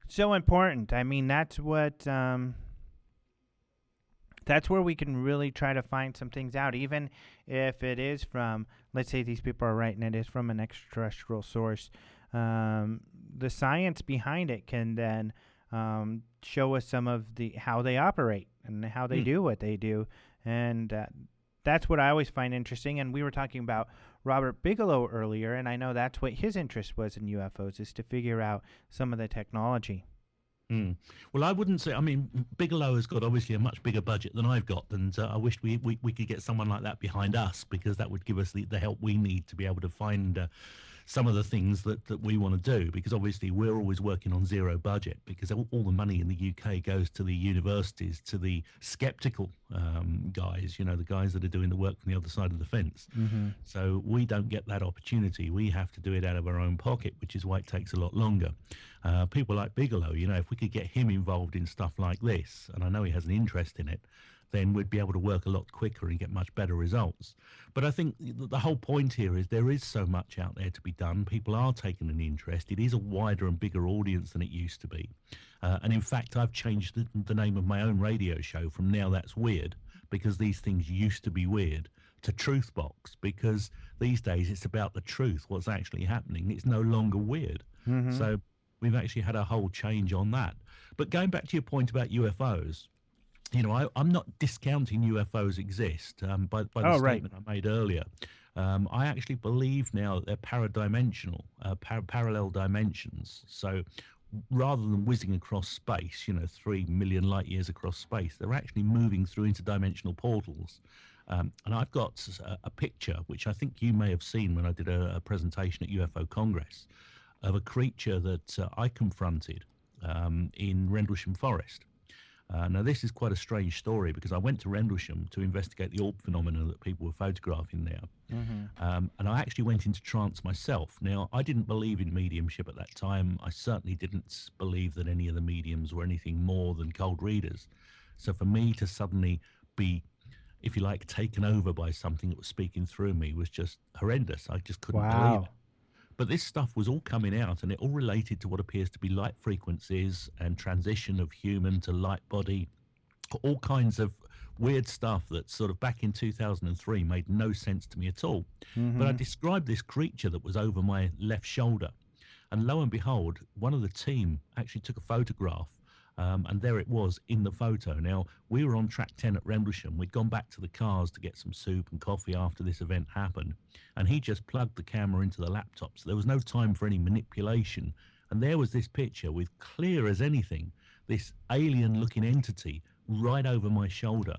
so important. I mean, that's what that's where we can really try to find some things out, even if it is from, let's say these people are right and it is from an extraterrestrial source. The science behind it can then show us some of how they operate and how they do what they do. And that's what I always find interesting. And we were talking about Robert Bigelow earlier, and I know that's what his interest was in UFOs, is to figure out some of the technology. Well, I wouldn't say. I mean, Bigelow has got obviously a much bigger budget than I've got, and I wish we could get someone like that behind us, because that would give us the help we need to be able to find some of the things that we want to do. Because obviously we're always working on zero budget, because all the money in the UK goes to the universities, to the skeptical guys, the guys that are doing the work from the other side of the fence. So we don't get that opportunity. We have to do it out of our own pocket, which is why it takes a lot longer. People like Bigelow, if we could get him involved in stuff like this, and I know he has an interest in it, then we'd be able to work a lot quicker and get much better results. But I think the whole point here is there is so much out there to be done. People are taking an interest. It is a wider and bigger audience than it used to be. And in fact, I've changed the name of my own radio show from Now That's Weird, because these things used to be weird, to Truth Box, because these days it's about the truth, what's actually happening. It's no longer weird. So we've actually had a whole change on that. But going back to your point about UFOs, I'm not discounting UFOs exist by the statement I made earlier. I actually believe now that they're paradimensional, parallel dimensions. So rather than whizzing across space, 3 million light years across space, they're actually moving through interdimensional portals. And I've got a picture, which I think you may have seen when I did a presentation at UFO Congress, of a creature that I confronted in Rendlesham Forest. Now, this is quite a strange story, because I went to Rendlesham to investigate the orb phenomena that people were photographing there. And I actually went into trance myself. Now, I didn't believe in mediumship at that time. I certainly didn't believe that any of the mediums were anything more than cold readers. So for me to suddenly be, if you like, taken over by something that was speaking through me was just horrendous. I just couldn't believe it. But this stuff was all coming out, and it all related to what appears to be light frequencies and transition of human to light body, all kinds of weird stuff that sort of back in 2003 made no sense to me at all. But I described this creature that was over my left shoulder, and lo and behold, one of the team actually took a photograph, and there it was in the photo. Now, we were on track 10 at Rendlesham. We'd gone back to the cars to get some soup and coffee after this event happened, and he just plugged the camera into the laptop, so there was no time for any manipulation. And there was this picture with, clear as anything, this alien-looking entity right over my shoulder,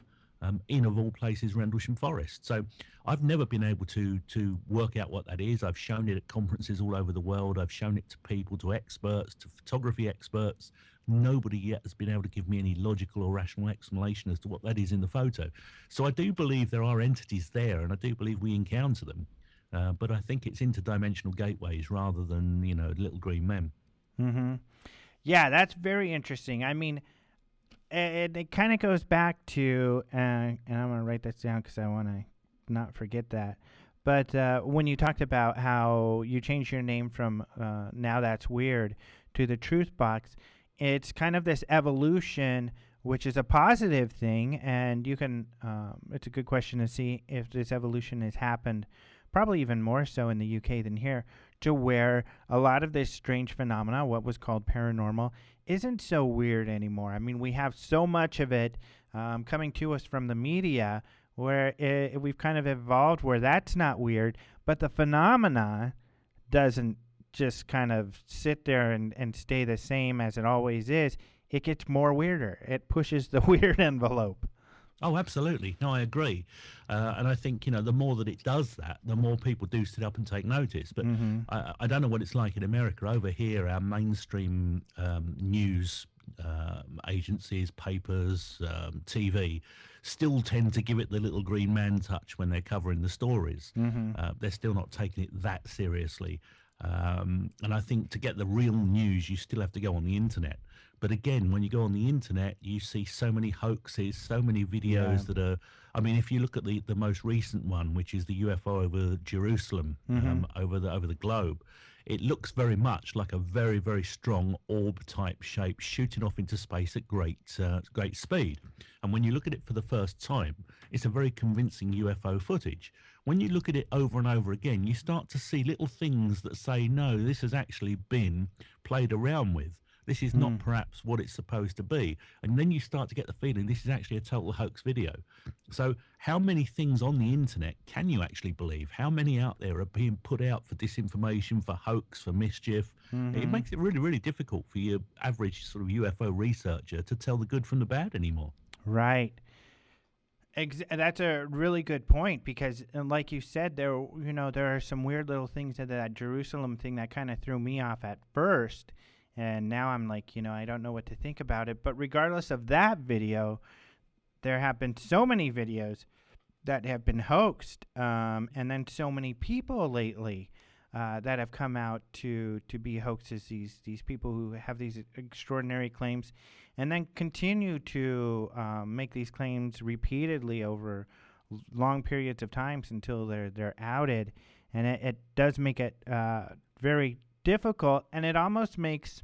in, of all places, Rendlesham Forest. So I've never been able to work out what that is. I've shown it at conferences all over the world. I've shown it to people, to experts, to photography experts. Nobody yet has been able to give me any logical or rational explanation as to what that is in the photo. So I do believe there are entities there, and I do believe we encounter them. But I think it's interdimensional gateways rather than, little green men. Yeah, that's very interesting. I mean, it kind of goes back to, and I'm going to write this down because I want to not forget that. But when you talked about how you changed your name from Now That's Weird to the Truth Box, it's kind of this evolution, which is a positive thing. And you can, it's a good question to see if this evolution has happened, probably even more so in the UK than here, to where a lot of this strange phenomena, what was called paranormal, isn't so weird anymore. I mean, we have so much of it coming to us from the media where we've kind of evolved where that's not weird, but the phenomena doesn't just kind of sit there and stay the same as it always is. It gets more weirder. It pushes the weird envelope. Oh, absolutely. No, I agree. And I think, the more that it does that, the more people do sit up and take notice. But I don't know what it's like in America. Over here, our mainstream news agencies, papers, TV, still tend to give it the little green man touch when they're covering the stories. They're still not taking it that seriously. And I think to get the real news, you still have to go on the internet. But again, when you go on the internet, you see so many hoaxes, so many videos that are, I mean, if you look at the most recent one, which is the UFO over Jerusalem, over the globe, it looks very much like a very, very strong orb-type shape shooting off into space at great speed. And when you look at it for the first time, it's a very convincing UFO footage. When you look at it over and over again, you start to see little things that say, no, this has actually been played around with. This is not perhaps what it's supposed to be. And then you start to get the feeling this is actually a total hoax video. So how many things on the internet can you actually believe? How many out there are being put out for disinformation, for hoax, for mischief? It makes it really, really difficult for your average sort of UFO researcher to tell the good from the bad anymore. Right. That's a really good point, because, like you said, there are some weird little things in that Jerusalem thing that kind of threw me off at first. And now I'm like, I don't know what to think about it. But regardless of that video, there have been so many videos that have been hoaxed, and then so many people lately that have come out to be hoaxes. These people who have these extraordinary claims, and then continue to make these claims repeatedly over long periods of times until they're outed, and it does make it very difficult, and it almost makes.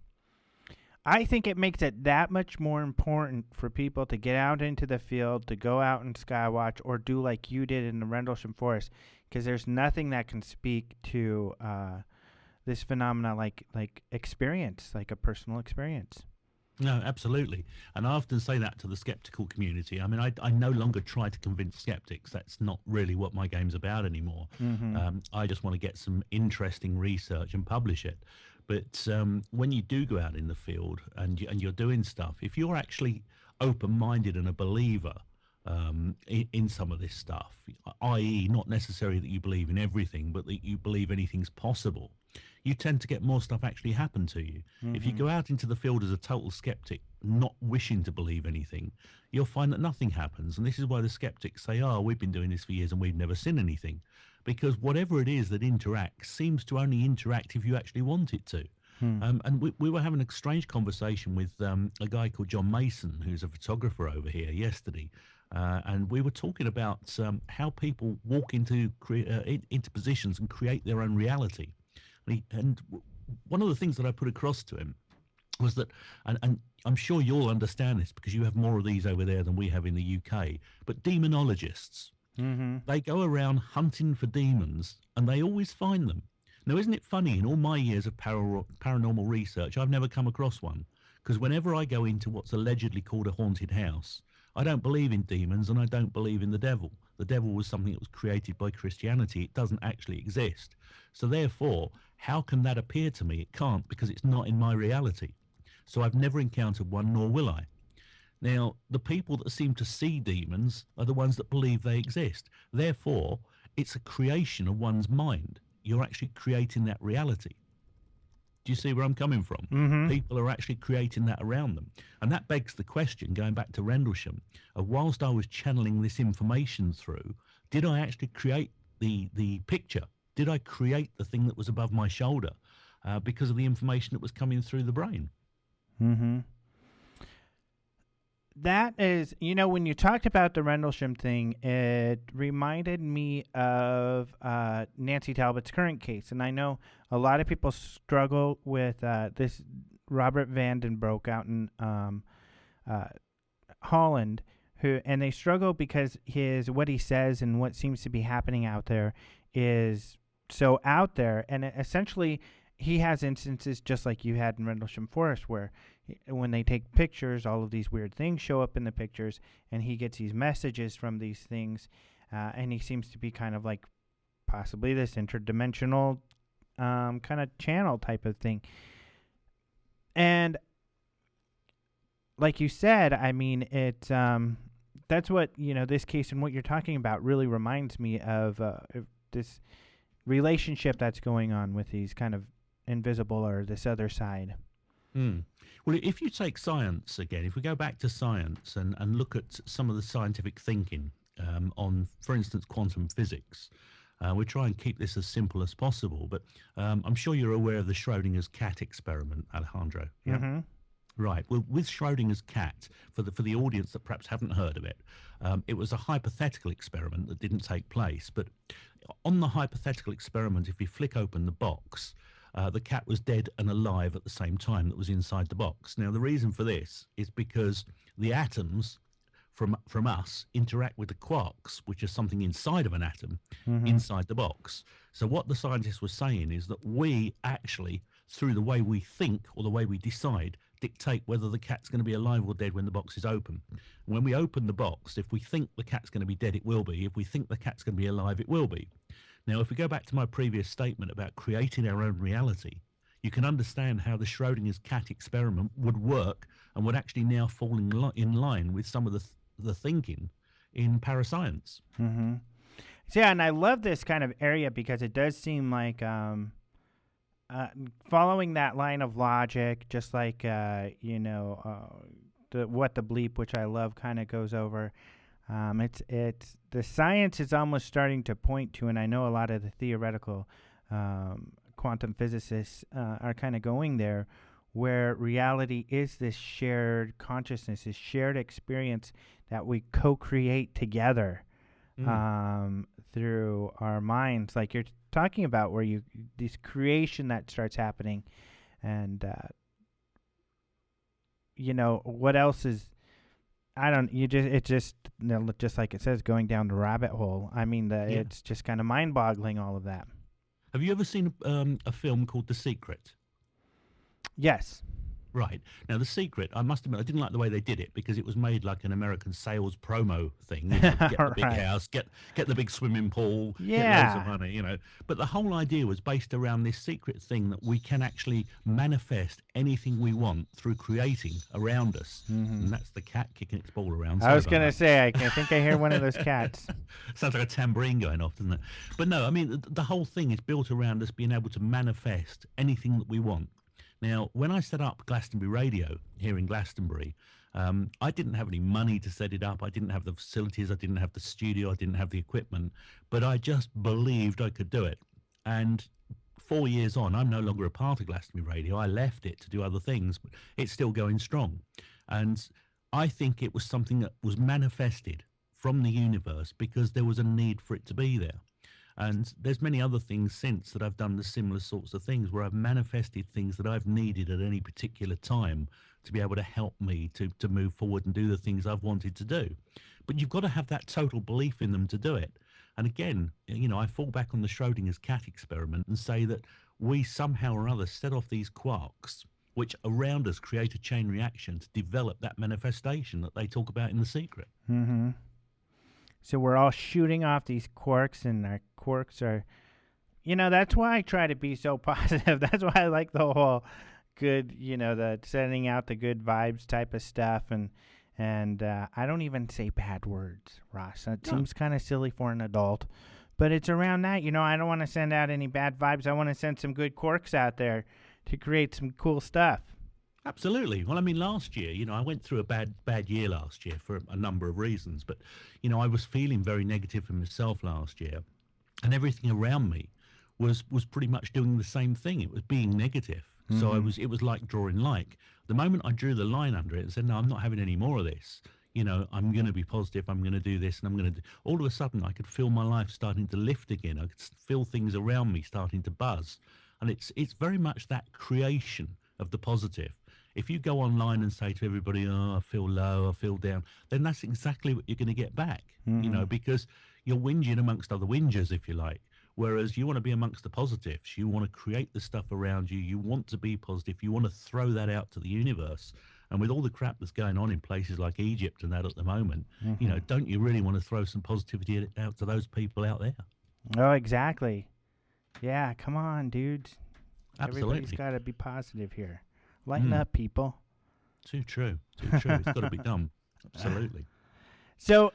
I think it makes it that much more important for people to get out into the field, to go out and skywatch, or do like you did in the Rendlesham Forest, because there's nothing that can speak to this phenomena like experience, like a personal experience. No, absolutely. And I often say that to the skeptical community. I mean, I no longer try to convince skeptics. That's not really what my game's about anymore. I just want to get some interesting research and publish it. But when you do go out in the field and you're doing stuff, if you're actually open-minded and a believer in some of this stuff, i.e. not necessarily that you believe in everything, but that you believe anything's possible, you tend to get more stuff actually happen to you. If you go out into the field as a total skeptic, not wishing to believe anything, you'll find that nothing happens. And this is why the skeptics say, we've been doing this for years and we've never seen anything. Because whatever it is that interacts seems to only interact if you actually want it to. And we were having a strange conversation with a guy called John Mason, who's a photographer over here, yesterday. And we were talking about how people walk into positions and create their own reality. And one of the things that I put across to him was that, and I'm sure you'll understand this because you have more of these over there than we have in the UK, but demonologists, they go around hunting for demons and they always find them. Now, isn't it funny, in all my years of paranormal research, I've never come across one, because whenever I go into what's allegedly called a haunted house, I don't believe in demons and I don't believe in the devil. The devil was something that was created by Christianity. It doesn't actually exist. So therefore, how can that appear to me? It can't, because it's not in my reality. So I've never encountered one, nor will I. Now, the people that seem to see demons are the ones that believe they exist. Therefore, it's a creation of one's mind. You're actually creating that reality. Do you see where I'm coming from? People are actually creating that around them. And that begs the question, going back to Rendlesham, of whilst I was channeling this information through, did I actually create the picture? Did I create the thing that was above my shoulder because of the information that was coming through the brain? That is, when you talked about the Rendlesham thing, it reminded me of Nancy Talbot's current case. And I know a lot of people struggle with this Robert Vandenbroek out in Holland, and they struggle because what he says and what seems to be happening out there is so out there. And essentially, he has instances just like you had in Rendlesham Forest where when they take pictures, all of these weird things show up in the pictures, and he gets these messages from these things, and he seems to be kind of like possibly this interdimensional kind of channel type of thing. And like you said, I mean, it's that's what, this case and what you're talking about really reminds me of this relationship that's going on with these kind of invisible or this other side. Well, if you take science again, if we go back to science and look at some of the scientific thinking on, for instance, quantum physics, we try and keep this as simple as possible. But I'm sure you're aware of the Schrodinger's cat experiment, Alejandro. Yeah? Right. Well, with Schrodinger's cat, for the audience that perhaps haven't heard of it, it was a hypothetical experiment that didn't take place. But on the hypothetical experiment, if you flick open the box, the cat was dead and alive at the same time that was inside the box. Now, the reason for this is because the atoms from us interact with the quarks, which is something inside of an atom, inside the box. So what the scientists were saying is that we actually, through the way we think or the way we decide, dictate whether the cat's going to be alive or dead when the box is open. When we open the box, if we think the cat's going to be dead, it will be. If we think the cat's going to be alive, it will be. Now, if we go back to my previous statement about creating our own reality, you can understand how the Schrodinger's cat experiment would work and would actually now fall in line with some of the thinking in parascience. Mm-hmm. So, yeah, and I love this kind of area because it does seem like following that line of logic, just like what the bleep, which I love, kind of goes over. It's the science is almost starting to point to, and I know a lot of the theoretical quantum physicists are kind of going there, where reality is this shared consciousness, this shared experience that we co-create together through our minds, like you're talking about, where this creation that starts happening, and what else is? Just like it says, going down the rabbit hole. I mean, it's just kind of mind-boggling, all of that. Have you ever seen a film called The Secret? Yes. Right. Now, The Secret, I must admit, I didn't like the way they did it because it was made like an American sales promo thing. Get the big house, get the big swimming pool, get loads of money, But the whole idea was based around this secret thing that we can actually manifest anything we want through creating around us. And that's the cat kicking its ball around. I was going to say, I think I hear one of those cats. Sounds like a tambourine going off, doesn't it? But no, I mean, the whole thing is built around us being able to manifest anything that we want. Now, when I set up Glastonbury Radio here in Glastonbury, I didn't have any money to set it up. I didn't have the facilities. I didn't have the studio. I didn't have the equipment. But I just believed I could do it. And 4 years on, I'm no longer a part of Glastonbury Radio. I left it to do other things, but it's still going strong. And I think it was something that was manifested from the universe because there was a need for it to be there. And there's many other things since that I've done the similar sorts of things where I've manifested things that I've needed at any particular time to be able to help me to move forward and do the things I've wanted to do. But you've got to have that total belief in them to do it. And again, I fall back on the Schrodinger's cat experiment and say that we somehow or other set off these quarks, which around us create a chain reaction to develop that manifestation that they talk about in The Secret. Mm-hmm. So we're all shooting off these quarks, and our quarks are, that's why I try to be so positive. That's why I like the whole good, the sending out the good vibes type of stuff. And I don't even say bad words, Ross. It seems kind of silly for an adult, but it's around that. I don't want to send out any bad vibes. I want to send some good quarks out there to create some cool stuff. Absolutely. Well, I mean, last year, I went through a bad year last year for a number of reasons, but, I was feeling very negative for myself last year, and everything around me was pretty much doing the same thing. It was being negative. Mm-hmm. So it was like drawing like. The moment I drew the line under it and said, no, I'm not having any more of this, I'm going to be positive, I'm going to do this, and I'm going to do, all of a sudden I could feel my life starting to lift again. I could feel things around me starting to buzz. And it's very much that creation of the positive. If you go online and say to everybody, oh, I feel low, I feel down, then that's exactly what you're going to get back, because you're whinging amongst other whingers, if you like. Whereas you want to be amongst the positives. You want to create the stuff around you. You want to be positive. You want to throw that out to the universe. And with all the crap that's going on in places like Egypt and that at the moment, don't you really want to throw some positivity out to those people out there? Oh, exactly. Yeah, come on, dudes. Absolutely. Everybody's got to be positive here. Lighten up, people. Too true. It's got to be done. Absolutely. So,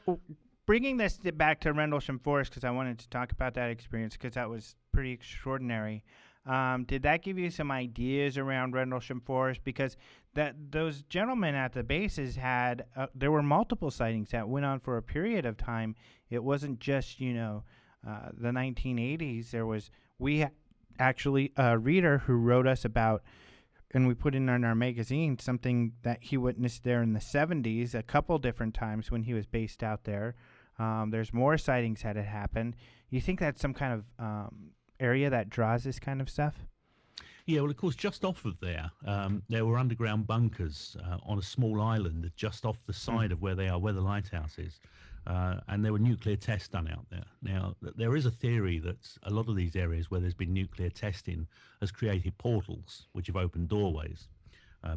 bringing this back to Rendlesham Forest, because I wanted to talk about that experience, because that was pretty extraordinary. Did that give you some ideas around Rendlesham Forest? Because those gentlemen at the bases had, there were multiple sightings that went on for a period of time. It wasn't just, the 1980s. We actually a reader who wrote us about, and we put in our magazine, something that he witnessed there in the 70s a couple different times when he was based out there. There's more sightings that had happened. You think that's some kind of area that draws this kind of stuff? Yeah, well, of course, just off of there were underground bunkers on a small island just off the side of where they are, where the lighthouse is. And there were nuclear tests done out there. Now, there is a theory that a lot of these areas where there's been nuclear testing has created portals, which have opened doorways.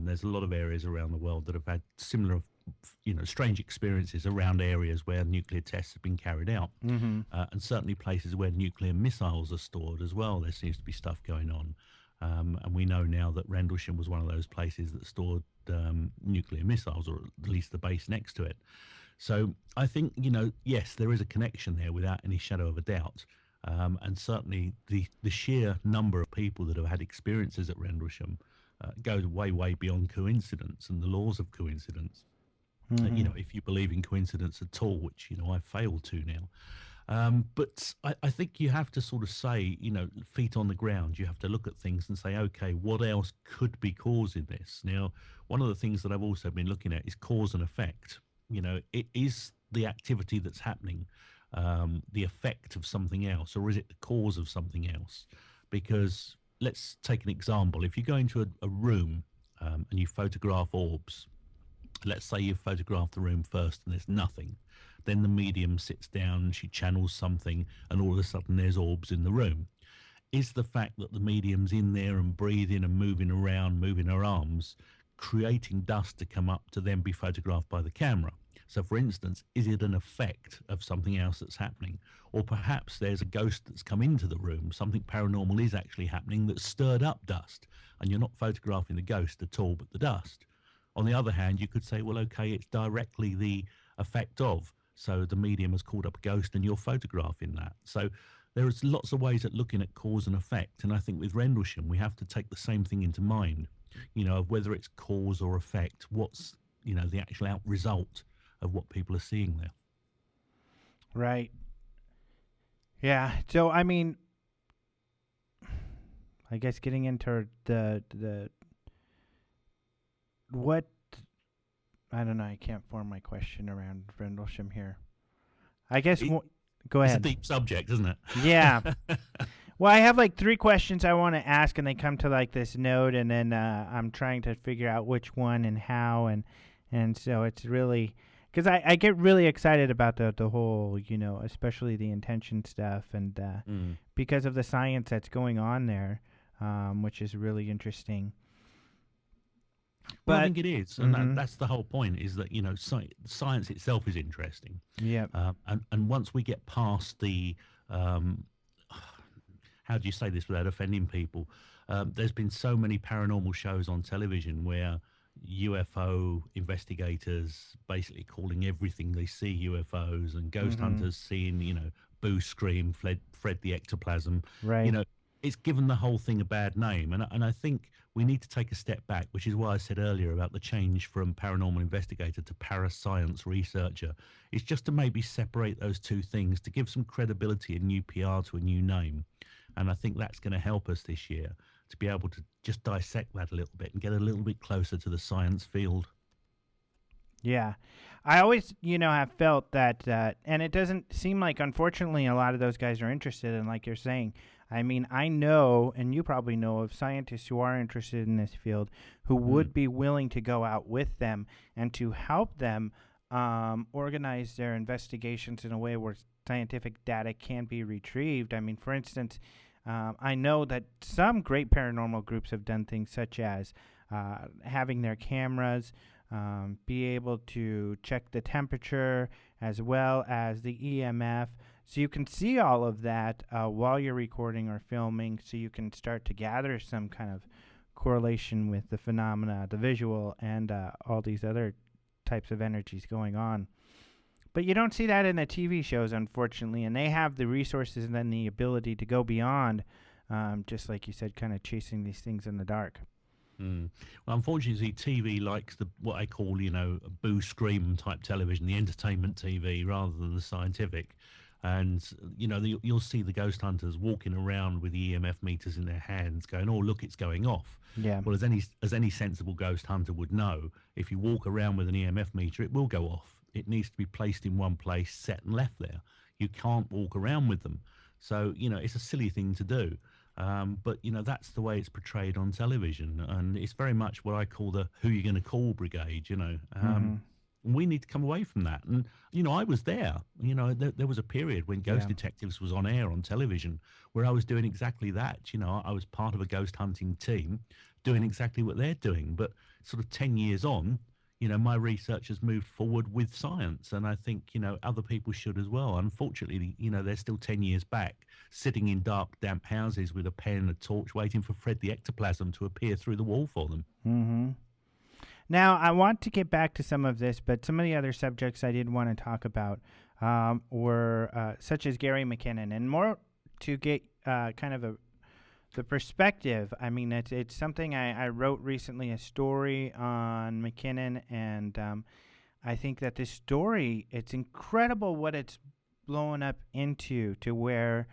There's a lot of areas around the world that have had similar, strange experiences around areas where nuclear tests have been carried out. And certainly places where nuclear missiles are stored as well. There seems to be stuff going on. And we know now that Rendlesham was one of those places that stored nuclear missiles, or at least the base next to it. So I think, yes, there is a connection there without any shadow of a doubt. And certainly the sheer number of people that have had experiences at Rendlesham goes way, way beyond coincidence and the laws of coincidence. If you believe in coincidence at all, which, I fail to now. But I think you have to sort of say, feet on the ground, you have to look at things and say, okay, what else could be causing this? Now, one of the things that I've also been looking at is cause and effect. It is the activity that's happening, the effect of something else, or is it the cause of something else? Because let's take an example. If you go into a room and you photograph orbs, let's say you photograph the room first and there's nothing. Then the medium sits down, she channels something, and all of a sudden there's orbs in the room. Is the fact that the medium's in there and breathing and moving around, moving her arms, creating dust to come up to then be photographed by the camera? So, for instance, is it an effect of something else that's happening? Or perhaps there's a ghost that's come into the room, something paranormal is actually happening that's stirred up dust, and you're not photographing the ghost at all, but the dust. On the other hand, you could say, well, okay, it's directly the effect of, so the medium has called up a ghost and you're photographing that. So there's lots of ways at looking at cause and effect. And I think with Rendlesham, we have to take the same thing into mind, of whether it's cause or effect, what's, the actual out result of what people are seeing there. Right. Yeah. So, I mean, I guess getting into what, I don't know, I can't form my question around Rendlesham here. I guess, go ahead. It's a deep subject, isn't it? Yeah. Well, I have like 3 questions I want to ask, and they come to like this note, and then I'm trying to figure out which one and how, and so it's really, because I get really excited about the whole, especially the intention stuff, and because of the science that's going on there, which is really interesting. Well, I think it is, and that's the whole point, is that, science itself is interesting. Yeah. And once we get past the, how do you say this without offending people? There's been so many paranormal shows on television where UFO investigators basically calling everything they see UFOs, and ghost hunters seeing, Boo Scream, Fred the Ectoplasm. Right. It's given the whole thing a bad name. And I think we need to take a step back, which is why I said earlier about the change from paranormal investigator to parascience researcher. It's just to maybe separate those two things, to give some credibility and new PR to a new name. And I think that's going to help us this year to be able to just dissect that a little bit and get a little bit closer to the science field. Yeah. I always, have felt that, and it doesn't seem like, unfortunately, a lot of those guys are interested in, like you're saying. I mean, I know, and you probably know, of scientists who are interested in this field who would be willing to go out with them and to help them organize their investigations in a way where scientific data can be retrieved. I mean, for instance, I know that some great paranormal groups have done things such as having their cameras be able to check the temperature as well as the EMF. So you can see all of that while you're recording or filming, so you can start to gather some kind of correlation with the phenomena, the visual, and all these other types of energies going on. But you don't see that in the TV shows, unfortunately, and they have the resources and then the ability to go beyond, just like you said, kind of chasing these things in the dark. Well, unfortunately, TV likes what I call, Boo Scream type television, the entertainment TV, rather than the scientific. And, you'll see the ghost hunters walking around with the EMF meters in their hands going, oh, look, it's going off. Yeah. Well, as any sensible ghost hunter would know, if you walk around with an EMF meter, it will go off. It needs to be placed in one place, set and left there. You can't walk around with them. So, it's a silly thing to do. But that's the way it's portrayed on television, and it's very much what I call the "who you going to call" brigade. We need to come away from that. And I was there. There was a period when Ghost Detectives was on air on television, where I was doing exactly that. I was part of a ghost hunting team, doing exactly what they're doing. But sort of 10 years on, my research has moved forward with science, and I think, other people should as well. Unfortunately, they're still 10 years back, sitting in dark, damp houses with a pen and a torch, waiting for Fred the ectoplasm to appear through the wall for them. Mm-hmm. Now, I want to get back to some of this, but some of the other subjects I did want to talk about were such as Gary McKinnon, and more to get kind of the perspective. I mean, it's something I wrote recently, a story on McKinnon, and I think that this story, it's incredible what it's blown up into, to where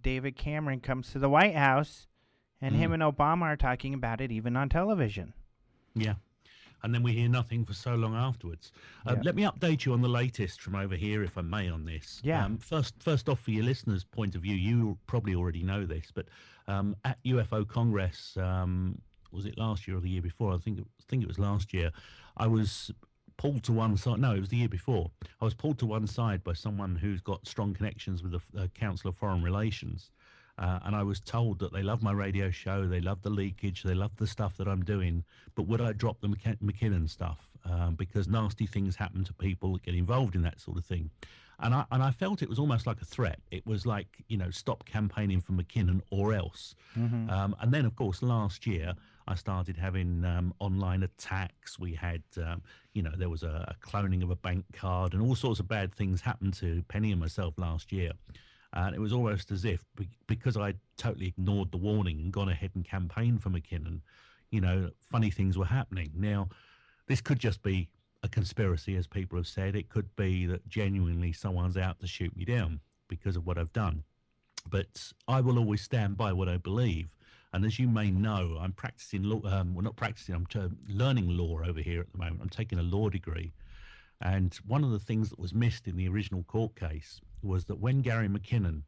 David Cameron comes to the White House, and him and Obama are talking about it even on television. Yeah. And then we hear nothing for so long afterwards. Let me update you on the latest from over here, if I may, on this. Yeah. First off, for your listeners' point of view, you probably already know this, but at UFO Congress, was it last year or the year before? I think it was last year. I was pulled to one side. No, it was the year before. I was pulled to one side by someone who's got strong connections with the Council of Foreign Relations. And I was told that they love my radio show, they love the leakage, they love the stuff that I'm doing, but would I drop the McKinnon stuff? Because nasty things happen to people that get involved in that sort of thing. And I felt it was almost like a threat. It was like, stop campaigning for McKinnon or else. Mm-hmm. And then, of course, last year, I started having online attacks. We had, there was a cloning of a bank card, and all sorts of bad things happened to Penny and myself last year. And it was almost as if, because I totally ignored the warning and gone ahead and campaigned for McKinnon, funny things were happening. Now, this could just be a conspiracy, as people have said. It could be that genuinely someone's out to shoot me down because of what I've done. But I will always stand by what I believe. And as you may know, I'm practicing law. Not practicing, I'm learning law over here at the moment. I'm taking a law degree. And one of the things that was missed in the original court case was that when Gary McKinnon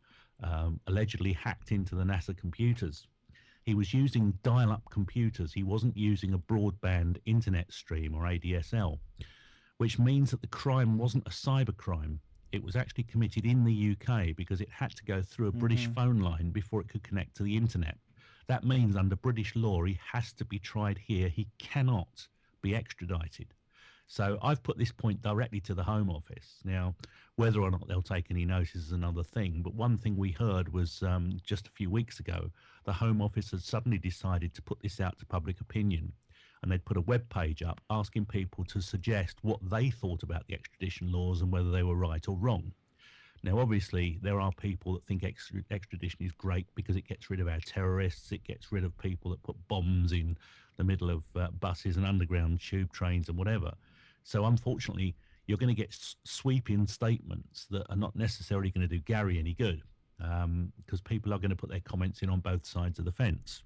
allegedly hacked into the NASA computers, he was using dial-up computers. He wasn't using a broadband internet stream or ADSL, which means that the crime wasn't a cyber crime. It was actually committed in the UK because it had to go through a British phone line before it could connect to the internet. That means under British law, he has to be tried here. He cannot be extradited. So I've put this point directly to the Home Office. Now, whether or not they'll take any notice is another thing. But one thing we heard was just a few weeks ago, the Home Office had suddenly decided to put this out to public opinion. And they'd put a web page up asking people to suggest what they thought about the extradition laws and whether they were right or wrong. Now, obviously, there are people that think extradition is great because it gets rid of our terrorists. It gets rid of people that put bombs in the middle of buses and underground tube trains and whatever. So unfortunately, you're going to get sweeping statements that are not necessarily going to do Gary any good, because people are going to put their comments in on both sides of the fence.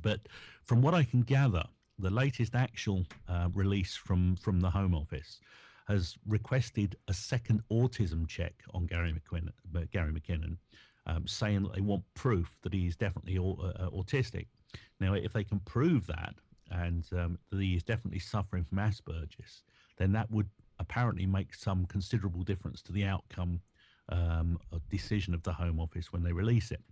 But from what I can gather, the latest actual release from the Home Office has requested a second autism check on Gary McKinnon, saying that they want proof that he is definitely autistic. Now, if they can prove that, and that he is definitely suffering from Asperger's, then that would apparently make some considerable difference to the outcome of decision of the Home Office when they release it.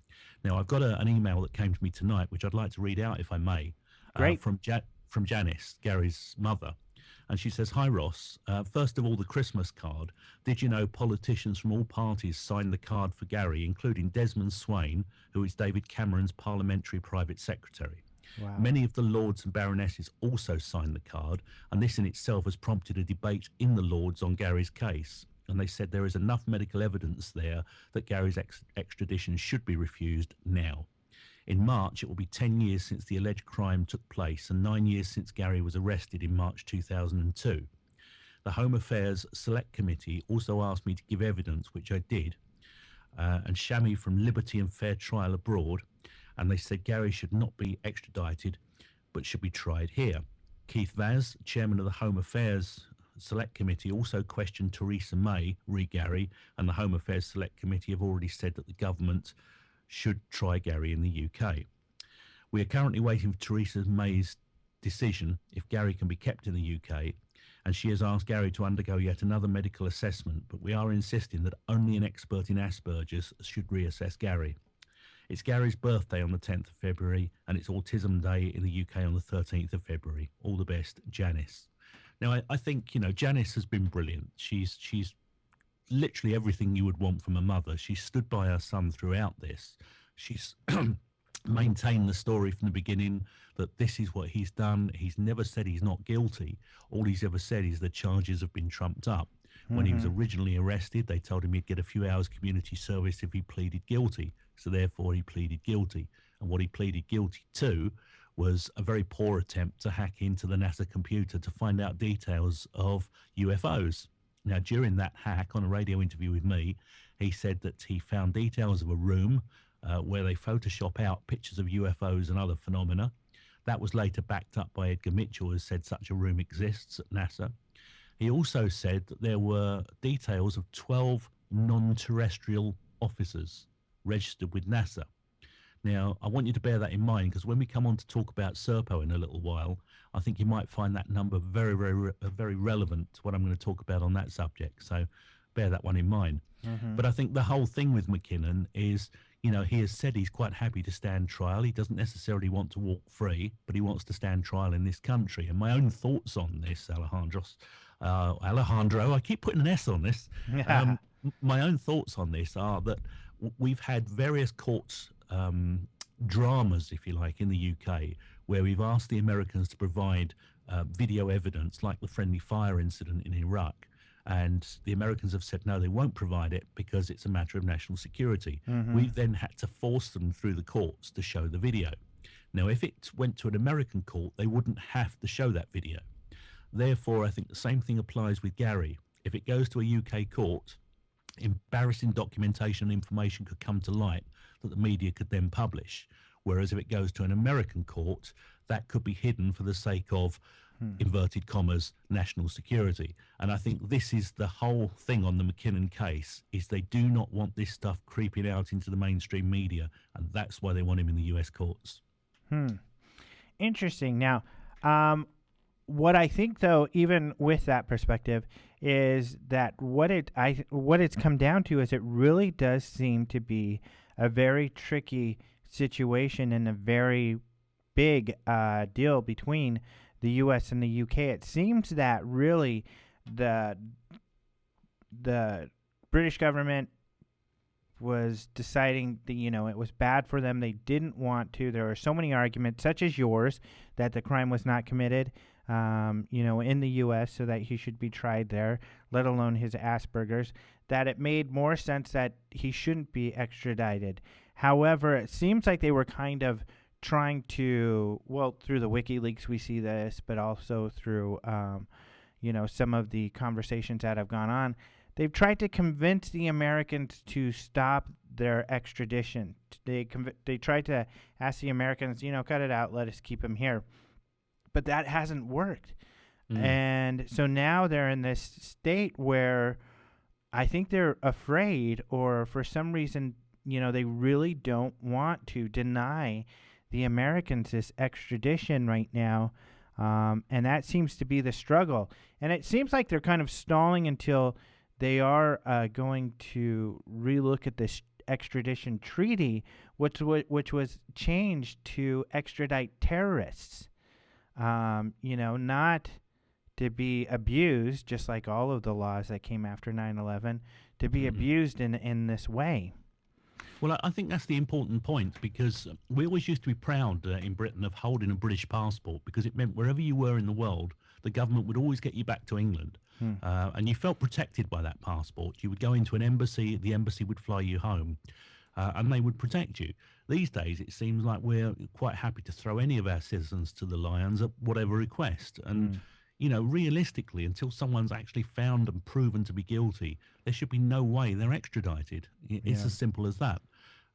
Now, I've got an email that came to me tonight, which I'd like to read out if I may. Great. From Janice, Gary's mother. And she says, "Hi Ross, first of all, the Christmas card. Did you know politicians from all parties signed the card for Gary, including Desmond Swain, who is David Cameron's parliamentary private secretary? Wow. Many of the lords and baronesses also signed the card, and this in itself has prompted a debate in the Lords on Gary's case. And they said there is enough medical evidence there that Gary's extradition should be refused now. In March, it will be 10 years since the alleged crime took place and 9 years since Gary was arrested in March 2002. The Home Affairs Select Committee also asked me to give evidence, which I did, and Shami from Liberty and Fair Trial Abroad, and they said Gary should not be extradited, but should be tried here. Keith Vaz, chairman of the Home Affairs Select Committee, also questioned Theresa May re Gary, and the Home Affairs Select Committee have already said that the government should try Gary in the UK. We are currently waiting for Theresa May's decision if Gary can be kept in the UK, and she has asked Gary to undergo yet another medical assessment, but we are insisting that only an expert in Asperger's should reassess Gary. It's Gary's birthday on the 10th of February, and it's Autism Day in the UK on the 13th of February. All the best, Janice. Now, I think, Janice has been brilliant. She's literally everything you would want from a mother. She stood by her son throughout this. She's maintained the story from the beginning that this is what he's done. He's never said he's not guilty. All he's ever said is the charges have been trumped up. When he was originally arrested, they told him he'd get a few hours community service if he pleaded guilty. So therefore he pleaded guilty. And what he pleaded guilty to was a very poor attempt to hack into the NASA computer to find out details of UFOs. Now, during that hack, on a radio interview with me, he said that he found details of a room where they Photoshop out pictures of UFOs and other phenomena. That was later backed up by Edgar Mitchell, who said such a room exists at NASA. He also said that there were details of 12 non-terrestrial officers registered with NASA. Now, I want you to bear that in mind, because when we come on to talk about Serpo in a little while, I think you might find that number very, very, very relevant to what I'm going to talk about on that subject. So bear that one in mind. But I think the whole thing with McKinnon is, he has said he's quite happy to stand trial. He doesn't necessarily want to walk free, but he wants to stand trial in this country. And my own thoughts on this, Alejandro, I keep putting an S on this. My own thoughts on this are that we've had various courts dramas, if you like, in the UK, where we've asked the Americans to provide video evidence, like the friendly fire incident in Iraq. And the Americans have said, no, they won't provide it because it's a matter of national security. We've then had to force them through the courts to show the video. Now, if it went to an American court, they wouldn't have to show that video. Therefore, I think the same thing applies with Gary. If it goes to a UK court, embarrassing documentation and information could come to light that the media could then publish. Whereas if it goes to an American court, that could be hidden for the sake of, inverted commas, national security. And I think this is the whole thing on the McKinnon case, is they do not want this stuff creeping out into the mainstream media, and that's why they want him in the US courts. Interesting. Now, what I think, though, even with that perspective, is that what it's come down to is it really does seem to be a very tricky situation and a very big deal between the U.S. and the U.K. It seems that really the British government was deciding that, it was bad for them. They didn't want to. There were so many arguments, such as yours, that the crime was not committed, in the U.S. so that he should be tried there, let alone his Asperger's, that it made more sense that he shouldn't be extradited. However, it seems like they were kind of trying to, through the WikiLeaks we see this, but also through, some of the conversations that have gone on, they've tried to convince the Americans to stop their extradition. They tried to ask the Americans, cut it out, let us keep him here. But that hasn't worked. And so now they're in this state where I think they're afraid, or for some reason, they really don't want to deny the Americans this extradition right now. And that seems to be the struggle. And it seems like they're kind of stalling until they are going to relook at this extradition treaty, which was changed to extradite terrorists. Not to be abused, just like all of the laws that came after 9/11, to be abused in this way. Well, I think that's the important point, because we always used to be proud in Britain of holding a British passport, because it meant wherever you were in the world, the government would always get you back to England. And you felt protected by that passport. You would go into an embassy, the embassy would fly you home, and they would protect you. These days, it seems like we're quite happy to throw any of our citizens to the lions at whatever request. And, realistically, until someone's actually found and proven to be guilty, there should be no way they're extradited. It's as simple as that.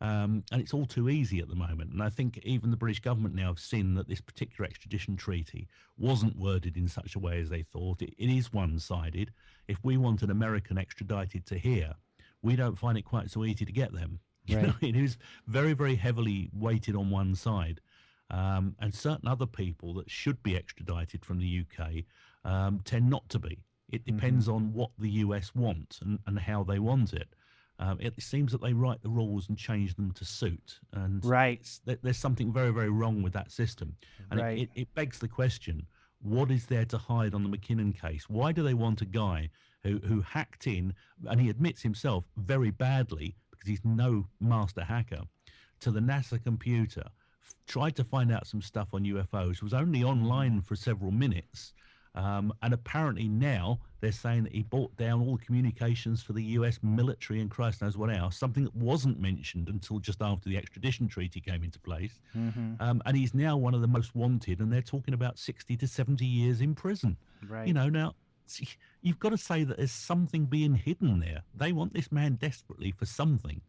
And it's all too easy at the moment. And I think even the British government now have seen that this particular extradition treaty wasn't worded in such a way as they thought. It is one-sided. If we want an American extradited to here, we don't find it quite so easy to get them. You Right. know, it is very, very heavily weighted on one side. And certain other people that should be extradited from the UK tend not to be. It depends on what the US want and how they want it. It seems that they write the rules and change them to suit. And Right. there's something very, very wrong with that system. And Right. it begs the question, what is there to hide on the McKinnon case? Why do they want a guy who hacked in, and he admits himself very badly, because he's no master hacker, to the NASA computer, tried to find out some stuff on UFOs, was only online for several minutes, and apparently now they're saying that he brought down all the communications for the US military and Christ knows what else, something that wasn't mentioned until just after the extradition treaty came into place. And he's now one of the most wanted, and they're talking about 60 to 70 years in prison. Right. You know, now you've got to say that there's something being hidden there. They want this man desperately for something.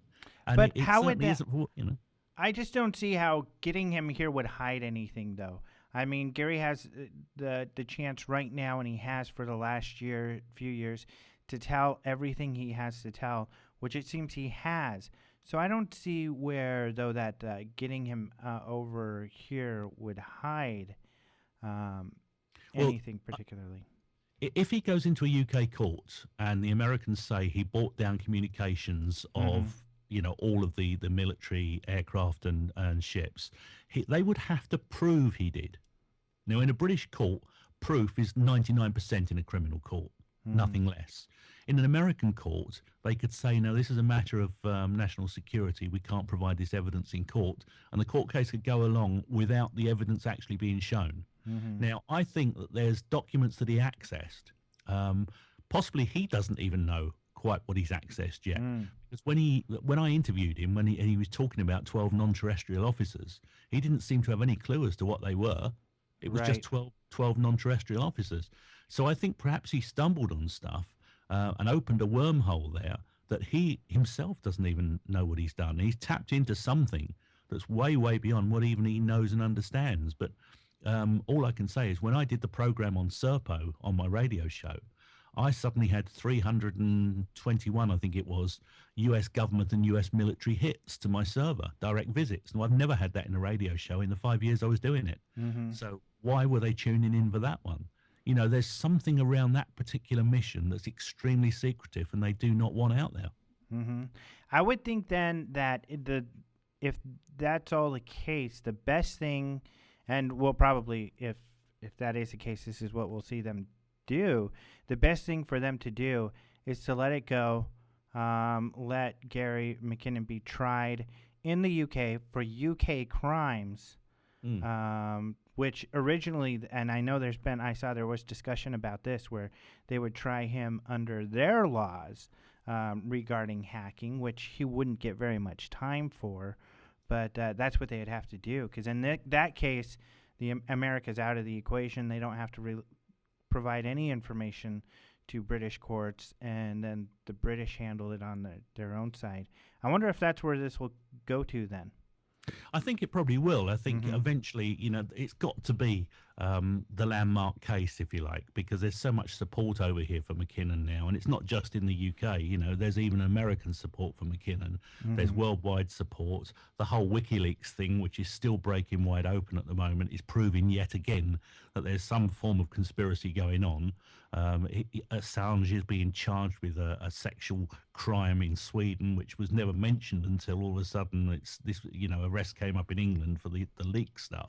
And But it how would certainly that- isn't for, you know. I just don't see how getting him here would hide anything, though. I mean, Gary has the chance right now, and he has for the last few years, to tell everything he has to tell, which it seems he has. So I don't see where, though, that getting him over here would hide anything particularly. If he goes into a UK court and the Americans say he brought down communications of, you know, all of the military aircraft and ships, they would have to prove he did. Now, in a British court, proof is 99% in a criminal court, nothing less. In an American court, they could say, no, this is a matter of national security. We can't provide this evidence in court. And the court case could go along without the evidence actually being shown. Now, I think that there's documents that he accessed. Possibly he doesn't even know quite what he's accessed yet. Because when I interviewed him, when he was talking about 12 non-terrestrial officers, he didn't seem to have any clue as to what they were. It was just 12 non-terrestrial officers. So I think perhaps he stumbled on stuff and opened a wormhole there that he himself doesn't even know what he's done. He's tapped into something that's way, way beyond what even he knows and understands. But all I can say is when I did the program on Serpo on my radio show, I suddenly had 321, I think it was, US government and US military hits to my server, direct visits. And I've never had that in a radio show in the 5 years I was doing it. So why were they tuning in for that one? You know, there's something around that particular mission that's extremely secretive and they do not want out there. I would think then that if that's all the case, the best thing, and we'll probably, if that is the case, this is what we'll see them do. The best thing for them to do is to let it go, let Gary McKinnon be tried in the UK for UK crimes, which originally, and I know I saw there was discussion about this, where they would try him under their laws regarding hacking, which he wouldn't get very much time for, but that's what they'd have to do, because in that case, America's out of the equation. They don't have to provide any information to British courts, and then the British handle it on their own side. I wonder if that's where this will go to then. I think it probably will. I think eventually, you know, it's got to be the landmark case, if you like, because there's so much support over here for McKinnon now. And it's not just in the UK, you know, there's even American support for McKinnon. There's worldwide support. The whole WikiLeaks thing, which is still breaking wide open at the moment, is proving yet again that there's some form of conspiracy going on. Assange is being charged with a sexual crime in Sweden, which was never mentioned until all of a sudden arrest came up in England for the leak stuff.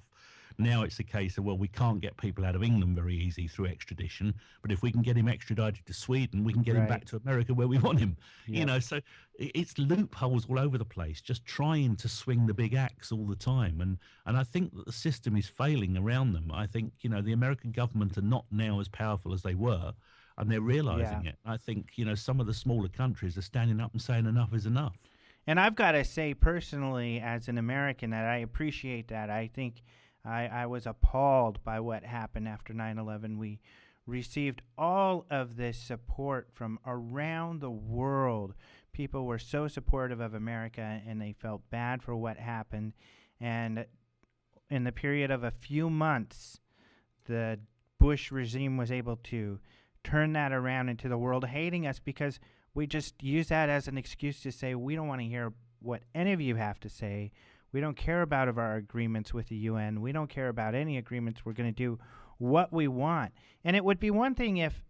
Now it's a case of, well, we can't get people out of England very easy through extradition, but if we can get him extradited to Sweden, we can get him back to America where we want him. Yep. You know, so it's loopholes all over the place, just trying to swing the big axe all the time. And I think that the system is failing around them. I think, you know, the American government are not now as powerful as they were, and they're realizing it. I think, you know, some of the smaller countries are standing up and saying enough is enough. And I've got to say personally, as an American, that I appreciate that. I think I was appalled by what happened after 9/11. We received all of this support from around the world. People were so supportive of America, and they felt bad for what happened. And in the period of a few months, the Bush regime was able to turn that around into the world hating us, because we just use that as an excuse to say we don't want to hear what any of you have to say. We don't care about our agreements with the UN. We don't care about any agreements. We're going to do what we want. And it would be one thing if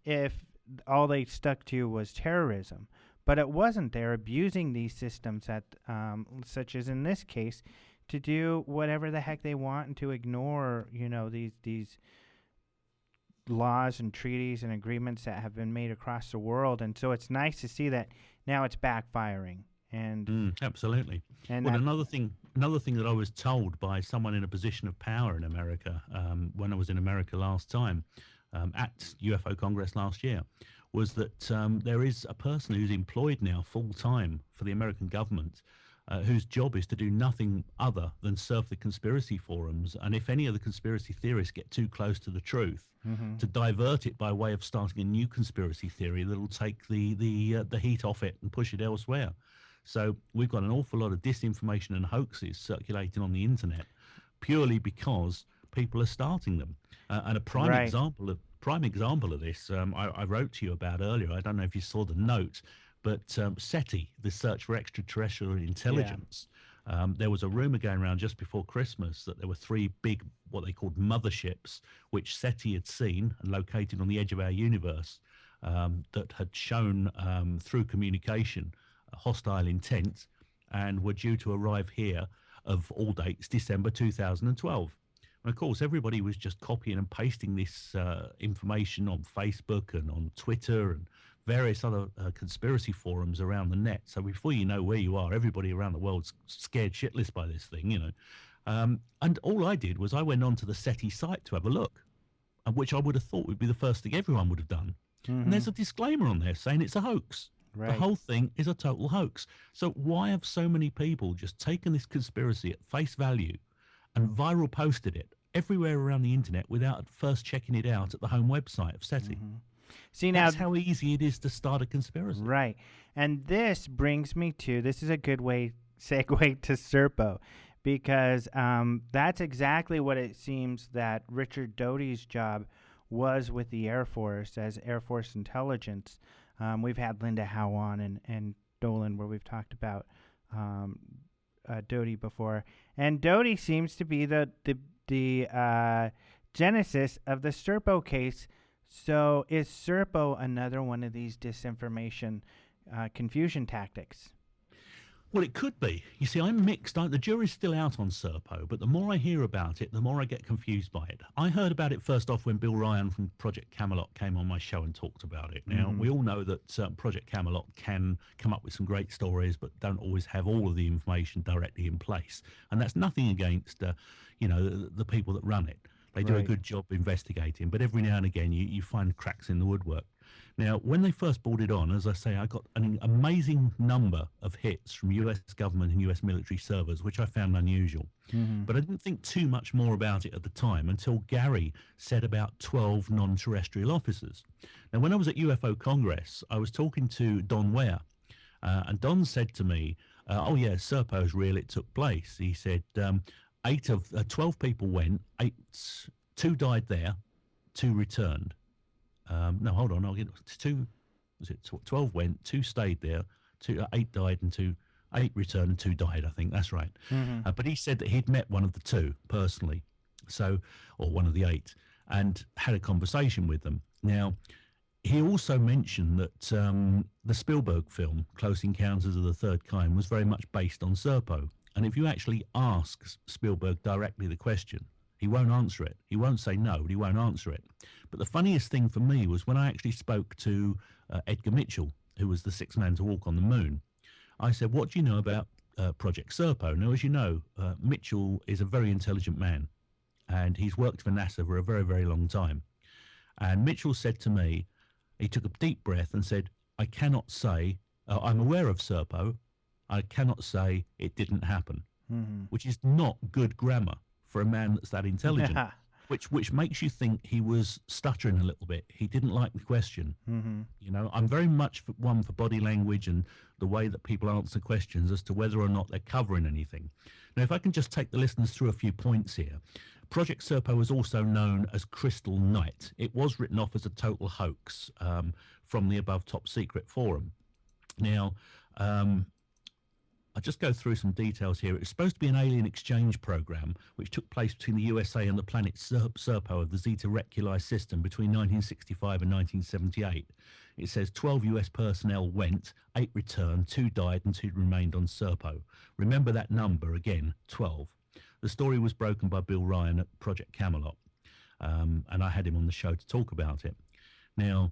all they stuck to was terrorism, but it wasn't. They're abusing these systems, such as in this case, to do whatever the heck they want and to ignore, these laws and treaties and agreements that have been made across the world. And so it's nice to see that now it's backfiring. And absolutely. And well, another thing that I was told by someone in a position of power in America when I was in America last time at UFO Congress last year was that there is a person who's employed now full time for the American government whose job is to do nothing other than surf the conspiracy forums, and if any of the conspiracy theorists get too close to the truth, to divert it by way of starting a new conspiracy theory that'll take the heat off it and push it elsewhere. So we've got an awful lot of disinformation and hoaxes circulating on the internet purely because people are starting them. And a prime example of this, I wrote to you about earlier. I don't know if you saw the note, but SETI, the Search for Extraterrestrial Intelligence, there was a rumor going around just before Christmas that there were 3 big, what they called motherships, which SETI had seen and located on the edge of our universe, that had shown through communication hostile intent and were due to arrive here of all dates December 2012. And of course everybody was just copying and pasting this information on Facebook and on Twitter and various other conspiracy forums around the net. So before you know where you are, everybody around the world's scared shitless by this thing, and all I did was I went onto the SETI site to have a look, which I would have thought would be the first thing everyone would have done. And there's a disclaimer on there saying it's a hoax. The whole thing is a total hoax. So why have so many people just taken this conspiracy at face value and viral posted it everywhere around the internet without first checking it out at the home website of SETI? See, now that's how easy it is to start a conspiracy. Right. And this brings me to, this is a good segue to Serpo, because that's exactly what it seems that Richard Doty's job was with the Air Force as Air Force intelligence. We've had Linda Howe on and Dolan where we've talked about Doty before. And Doty seems to be the genesis of the Serpo case. So is Serpo another one of these disinformation confusion tactics? Well, it could be. You see, I'm mixed. The jury's still out on Serpo, but the more I hear about it, the more I get confused by it. I heard about it first off when Bill Ryan from Project Camelot came on my show and talked about it. Now, we all know that Project Camelot can come up with some great stories, but don't always have all of the information directly in place. And that's nothing against, the people that run it. They do a good job investigating, but every now and again you find cracks in the woodwork. Now, when they first brought it on, as I say, I got an amazing number of hits from US government and US military servers, which I found unusual. But I didn't think too much more about it at the time until Gary said about 12 non-terrestrial officers. Now, when I was at UFO Congress, I was talking to Don Ware, and Don said to me, oh yeah, Serpo's real, it took place. He said 12 people went, 2 died there, 2 returned. No, hold on. I'll get 2. Was it 12 went, 2 stayed there, 8 died, and 8 returned, and 2 died. I think that's right. But he said that he'd met one of the 2 personally, or one of the 8, and had a conversation with them. Now, he also mentioned that the Spielberg film Close Encounters of the Third Kind was very much based on Serpo. And if you actually ask Spielberg directly the question, he won't answer it. He won't say no, but he won't answer it. But the funniest thing for me was when I actually spoke to Edgar Mitchell, who was the 6th man to walk on the moon. I said, what do you know about Project Serpo? Now, as you know, Mitchell is a very intelligent man, and he's worked for NASA for a very, very long time. And Mitchell said to me, he took a deep breath and said, I cannot say, I'm aware of Serpo, I cannot say it didn't happen, which is not good grammar for a man that's that intelligent, which makes you think he was stuttering a little bit. He didn't like the question. I'm very much one for body language and the way that people answer questions as to whether or not they're covering anything. Now, if I can just take the listeners through a few points here. Project Serpo was also known as Crystal Night. It was written off as a total hoax from the above top secret forum. Now, I'll just go through some details here. It was supposed to be an alien exchange program which took place between the USA and the planet Serpo of the Zeta Reticuli system between 1965 and 1978. It says 12 US personnel went, 8 returned, 2 died and 2 remained on Serpo. Remember that number again, 12. The story was broken by Bill Ryan at Project Camelot, and I had him on the show to talk about it. Now,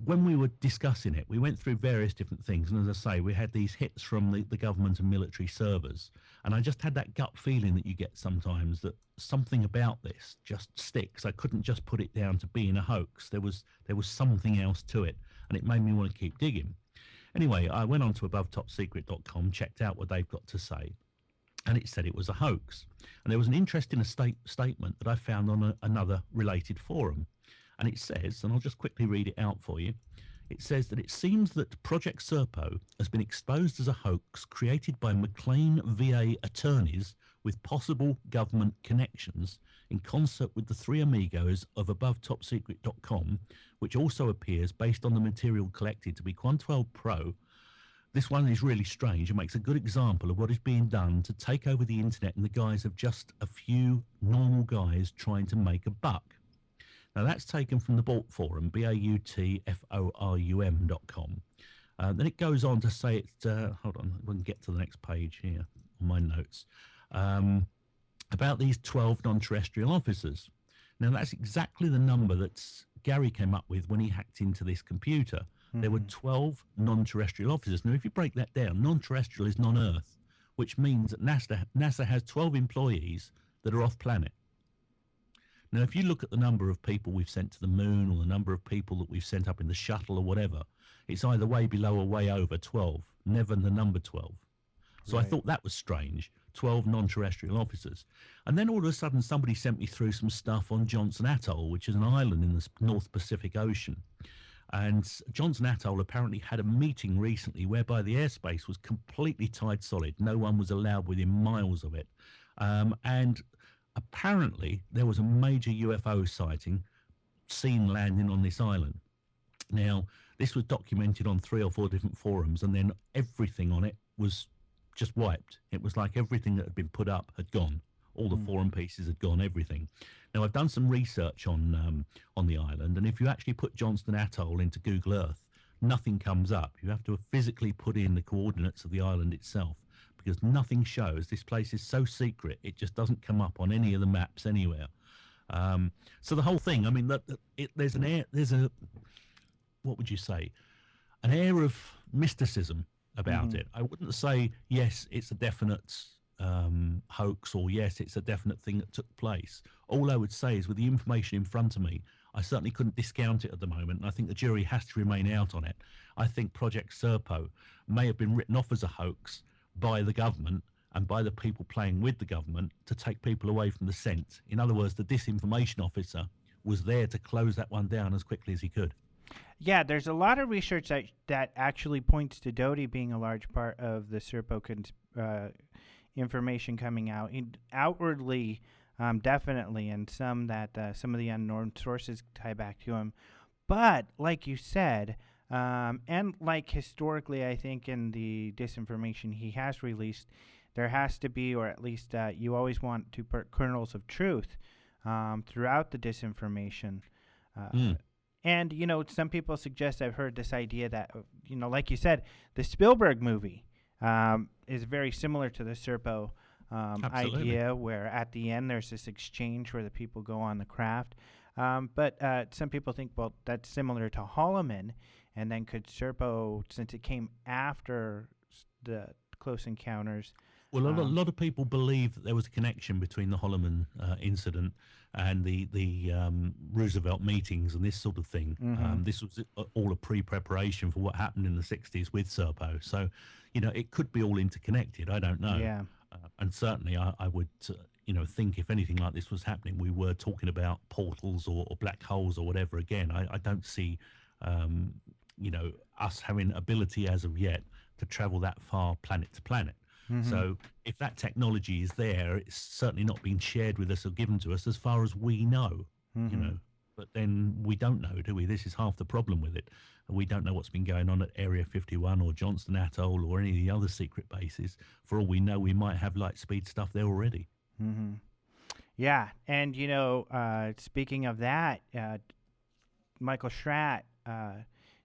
when we were discussing it, we went through various different things. And as I say, we had these hits from the government and military servers. And I just had that gut feeling that you get sometimes that something about this just sticks. I couldn't just put it down to being a hoax. There was something else to it. And it made me want to keep digging. Anyway, I went on to abovetopsecret.com, checked out what they've got to say. And it said it was a hoax. And there was an interesting statement that I found on another related forum. And it says, and I'll just quickly read it out for you, it says that it seems that Project Serpo has been exposed as a hoax created by McLean VA attorneys with possible government connections in concert with the three amigos of abovetopsecret.com, which also appears based on the material collected to be Quant12 Pro. This one is really strange and makes a good example of what is being done to take over the internet in the guise of just a few normal guys trying to make a buck. Now, that's taken from the Balt Forum, BAUTFORUM.com. Then it goes on to say it's, hold on, we can get to the next page here on my notes, about these 12 non-terrestrial officers. Now, that's exactly the number that Gary came up with when he hacked into this computer. Mm-hmm. There were 12 non-terrestrial officers. Now, if you break that down, non-terrestrial is non-Earth, which means that NASA has 12 employees that are off-planet. Now, if you look at the number of people we've sent to the moon or the number of people that we've sent up in the shuttle or whatever, it's either way below or way over 12, never the number 12. So right. I thought that was strange, 12 non-terrestrial officers. And then all of a sudden somebody sent me through some stuff on Johnson Atoll, which is an island in the North Pacific Ocean. And Johnson Atoll apparently had a meeting recently whereby the airspace was completely tied solid. No one was allowed within miles of it. And apparently, there was a major UFO sighting seen landing on this island. Now, this was documented on 3 or 4 different forums, and then everything on it was just wiped. It was like everything that had been put up had gone. All the forum pieces had gone, everything. Now, I've done some research on the island, and if you actually put Johnston Atoll into Google Earth, nothing comes up. You have to physically put in the coordinates of the island itself, because nothing shows. This place is so secret, it just doesn't come up on any of the maps anywhere. So the whole thing, I mean, there's a, what would you say, an air of mysticism about it. I wouldn't say, yes, it's a definite hoax, or yes, it's a definite thing that took place. All I would say is, with the information in front of me, I certainly couldn't discount it at the moment, and I think the jury has to remain out on it. I think Project Serpo may have been written off as a hoax by the government and by the people playing with the government to take people away from the scent. In other words, the disinformation officer was there to close that one down as quickly as he could. Yeah, there's a lot of research that actually points to Doty being a large part of the Serpo information coming out. Outwardly, definitely, and some of the unknown sources tie back to him. But, like you said, and like historically, I think in the disinformation he has released, there has to be, or at least you always want to put kernels of truth throughout the disinformation. And, you know, some people suggest, I've heard this idea that, you know, like you said, the Spielberg movie is very similar to the Serpo idea, where at the end there's this exchange where the people go on the craft. But some people think, well, that's similar to Holloman. And then could Serpo, since it came after the Close Encounters... Well, a lot of people believe that there was a connection between the Holloman incident and the Roosevelt meetings and this sort of thing. This was all a pre-preparation for what happened in the 60s with Serpo. So, you know, it could be all interconnected. I don't know. Yeah. And certainly I would, you know, think if anything like this was happening, we were talking about portals or black holes or whatever. Again, I don't see... you know, us having ability as of yet to travel that far planet to planet. So if that technology is there, it's certainly not being shared with us or given to us as far as we know, you know. But then we don't know, do we? This is half the problem with it. We don't know what's been going on at Area 51 or Johnston Atoll or any of the other secret bases. For all we know, we might have light speed stuff there already. Mm-hmm. Yeah, and speaking of that, Michael Schratt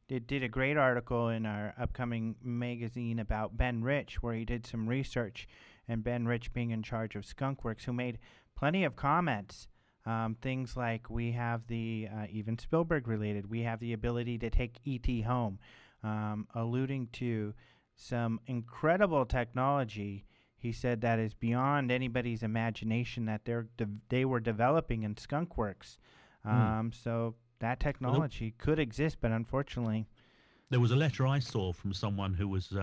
did a great article in our upcoming magazine about Ben Rich, where he did some research, and Ben Rich being in charge of Skunkworks, who made plenty of comments. Things like we have the, even Spielberg related, we have the ability to take E.T. home, alluding to some incredible technology. He said that is beyond anybody's imagination that they were developing in Skunkworks. So that technology could exist, but unfortunately... There was a letter I saw from someone who was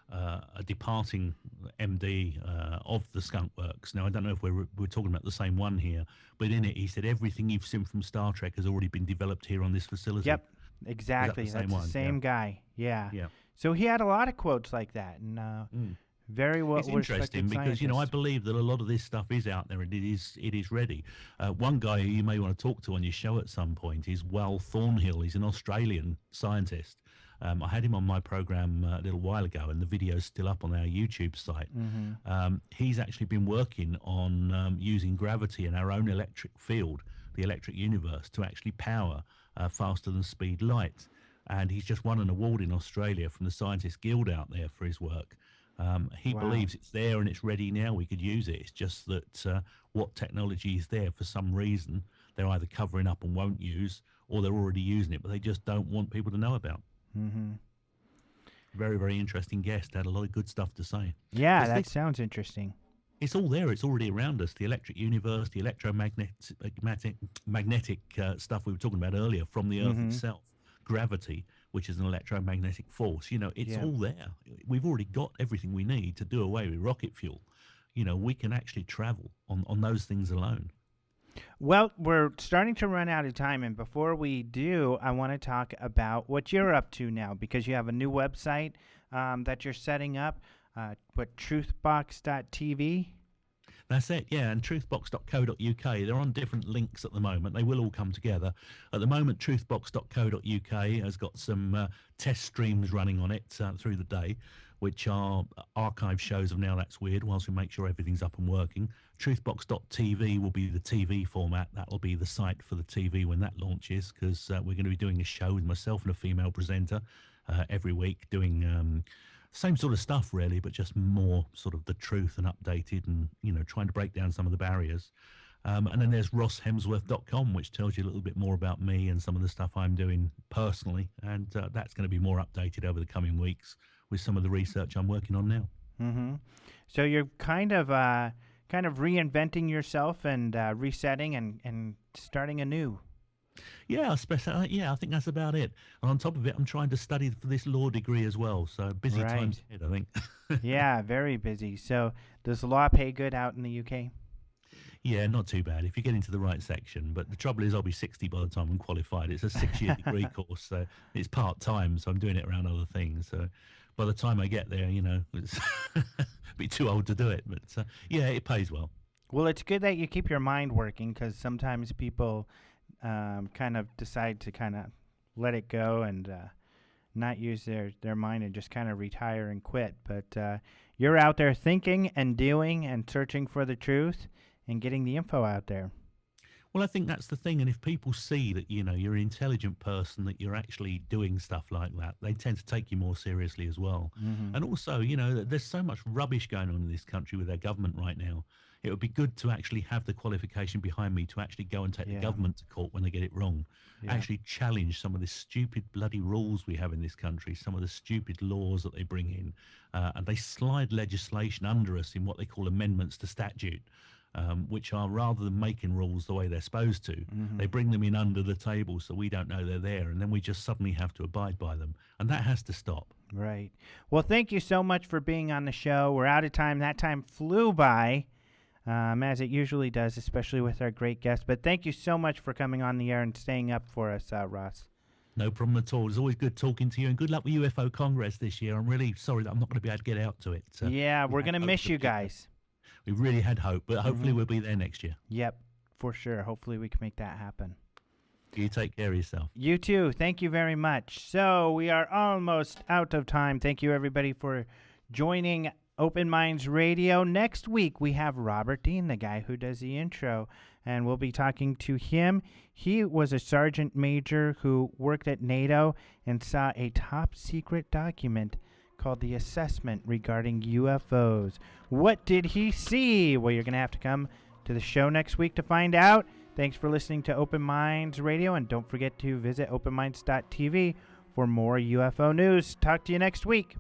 a departing MD of the Skunk Works. Now, I don't know if we're talking about the same one here, but in it he said everything you've seen from Star Trek has already been developed here on this facility. Yep, exactly. That's the same guy. Yeah. Yeah. So he had a lot of quotes like that, and very well. It's interesting because I believe that a lot of this stuff is out there and it is ready. One guy who you may want to talk to on your show at some point is Wal Thornhill. He's an Australian scientist. I had him on my program a little while ago, and the video's still up on our YouTube site. He's actually been working on using gravity and our own electric field, the electric universe, to actually power faster than speed light. And he's just won an award in Australia from the Scientist Guild out there for his work. He believes it's there and it's ready now. We could use it. It's just that what technology is there, for some reason, they're either covering up and won't use, or they're already using it, but they just don't want people to know about. Very, very interesting guest. Had a lot of good stuff to say. Yeah, that sounds interesting. It's all there. It's already around us. The electric universe, the electromagnetic stuff we were talking about earlier from the Earth itself, gravity, which is an electromagnetic force. It's all there. We've already got everything we need to do away with rocket fuel. We can actually travel on those things alone. Well, we're starting to run out of time, and before we do, I want to talk about what you're up to now, because you have a new website that you're setting up, truthbox.tv. That's it, yeah, and truthbox.co.uk. They're on different links at the moment. They will all come together. At the moment, truthbox.co.uk has got some test streams running on it through the day, which are archive shows of Now That's Weird, whilst we make sure everything's up and working. Truthbox.tv will be the TV format. That'll be the site for the TV when that launches, because we're going to be doing a show with myself and a female presenter every week, doing same sort of stuff, really, but just more sort of the truth and updated and, trying to break down some of the barriers. And then there's rosshemsworth.com, which tells you a little bit more about me and some of the stuff I'm doing personally. And that's going to be more updated over the coming weeks with some of the research I'm working on now. So you're kind of reinventing yourself and resetting and starting anew. Yeah, I think that's about it. And on top of it, I'm trying to study for this law degree as well. So busy times ahead, I think. Yeah, very busy. So does law pay good out in the UK? Yeah, not too bad if you get into the right section. But the trouble is I'll be 60 by the time I'm qualified. It's a 6-year degree course, so it's part-time, so I'm doing it around other things. So by the time I get there, it's be too old to do it. But yeah, it pays well. Well, it's good that you keep your mind working, because sometimes people kind of decide to kind of let it go and not use their mind and just kind of retire and quit. But you're out there thinking and doing and searching for the truth and getting the info out there. Well, I think that's the thing. And if people see that, you're an intelligent person, that you're actually doing stuff like that, they tend to take you more seriously as well. And also, there's so much rubbish going on in this country with our government right now. It would be good to actually have the qualification behind me to actually go and take the government to court when they get it wrong. Actually challenge some of the stupid bloody rules we have in this country, some of the stupid laws that they bring in. And they slide legislation under us in what they call amendments to statute. Which are, rather than making rules the way they're supposed to, they bring them in under the table so we don't know they're there, and then we just suddenly have to abide by them. And that has to stop. Right. Well, thank you so much for being on the show. We're out of time. That time flew by, as it usually does, especially with our great guests. But thank you so much for coming on the air and staying up for us, Ross. No problem at all. It's always good talking to you, and good luck with UFO Congress this year. I'm really sorry that I'm not going to be able to get out to it. Yeah, we're going to miss you guys. We really had hope, but hopefully we'll be there next year. Yep, for sure. Hopefully we can make that happen. You take care of yourself. You too. Thank you very much. So we are almost out of time. Thank you, everybody, for joining Open Minds Radio. Next week, we have Robert Dean, the guy who does the intro, and we'll be talking to him. He was a sergeant major who worked at NATO and saw a top-secret document called the Assessment Regarding UFOs. What did he see? Well, you're going to have to come to the show next week to find out. Thanks for listening to Open Minds Radio, and don't forget to visit openminds.tv for more UFO news. Talk to you next week.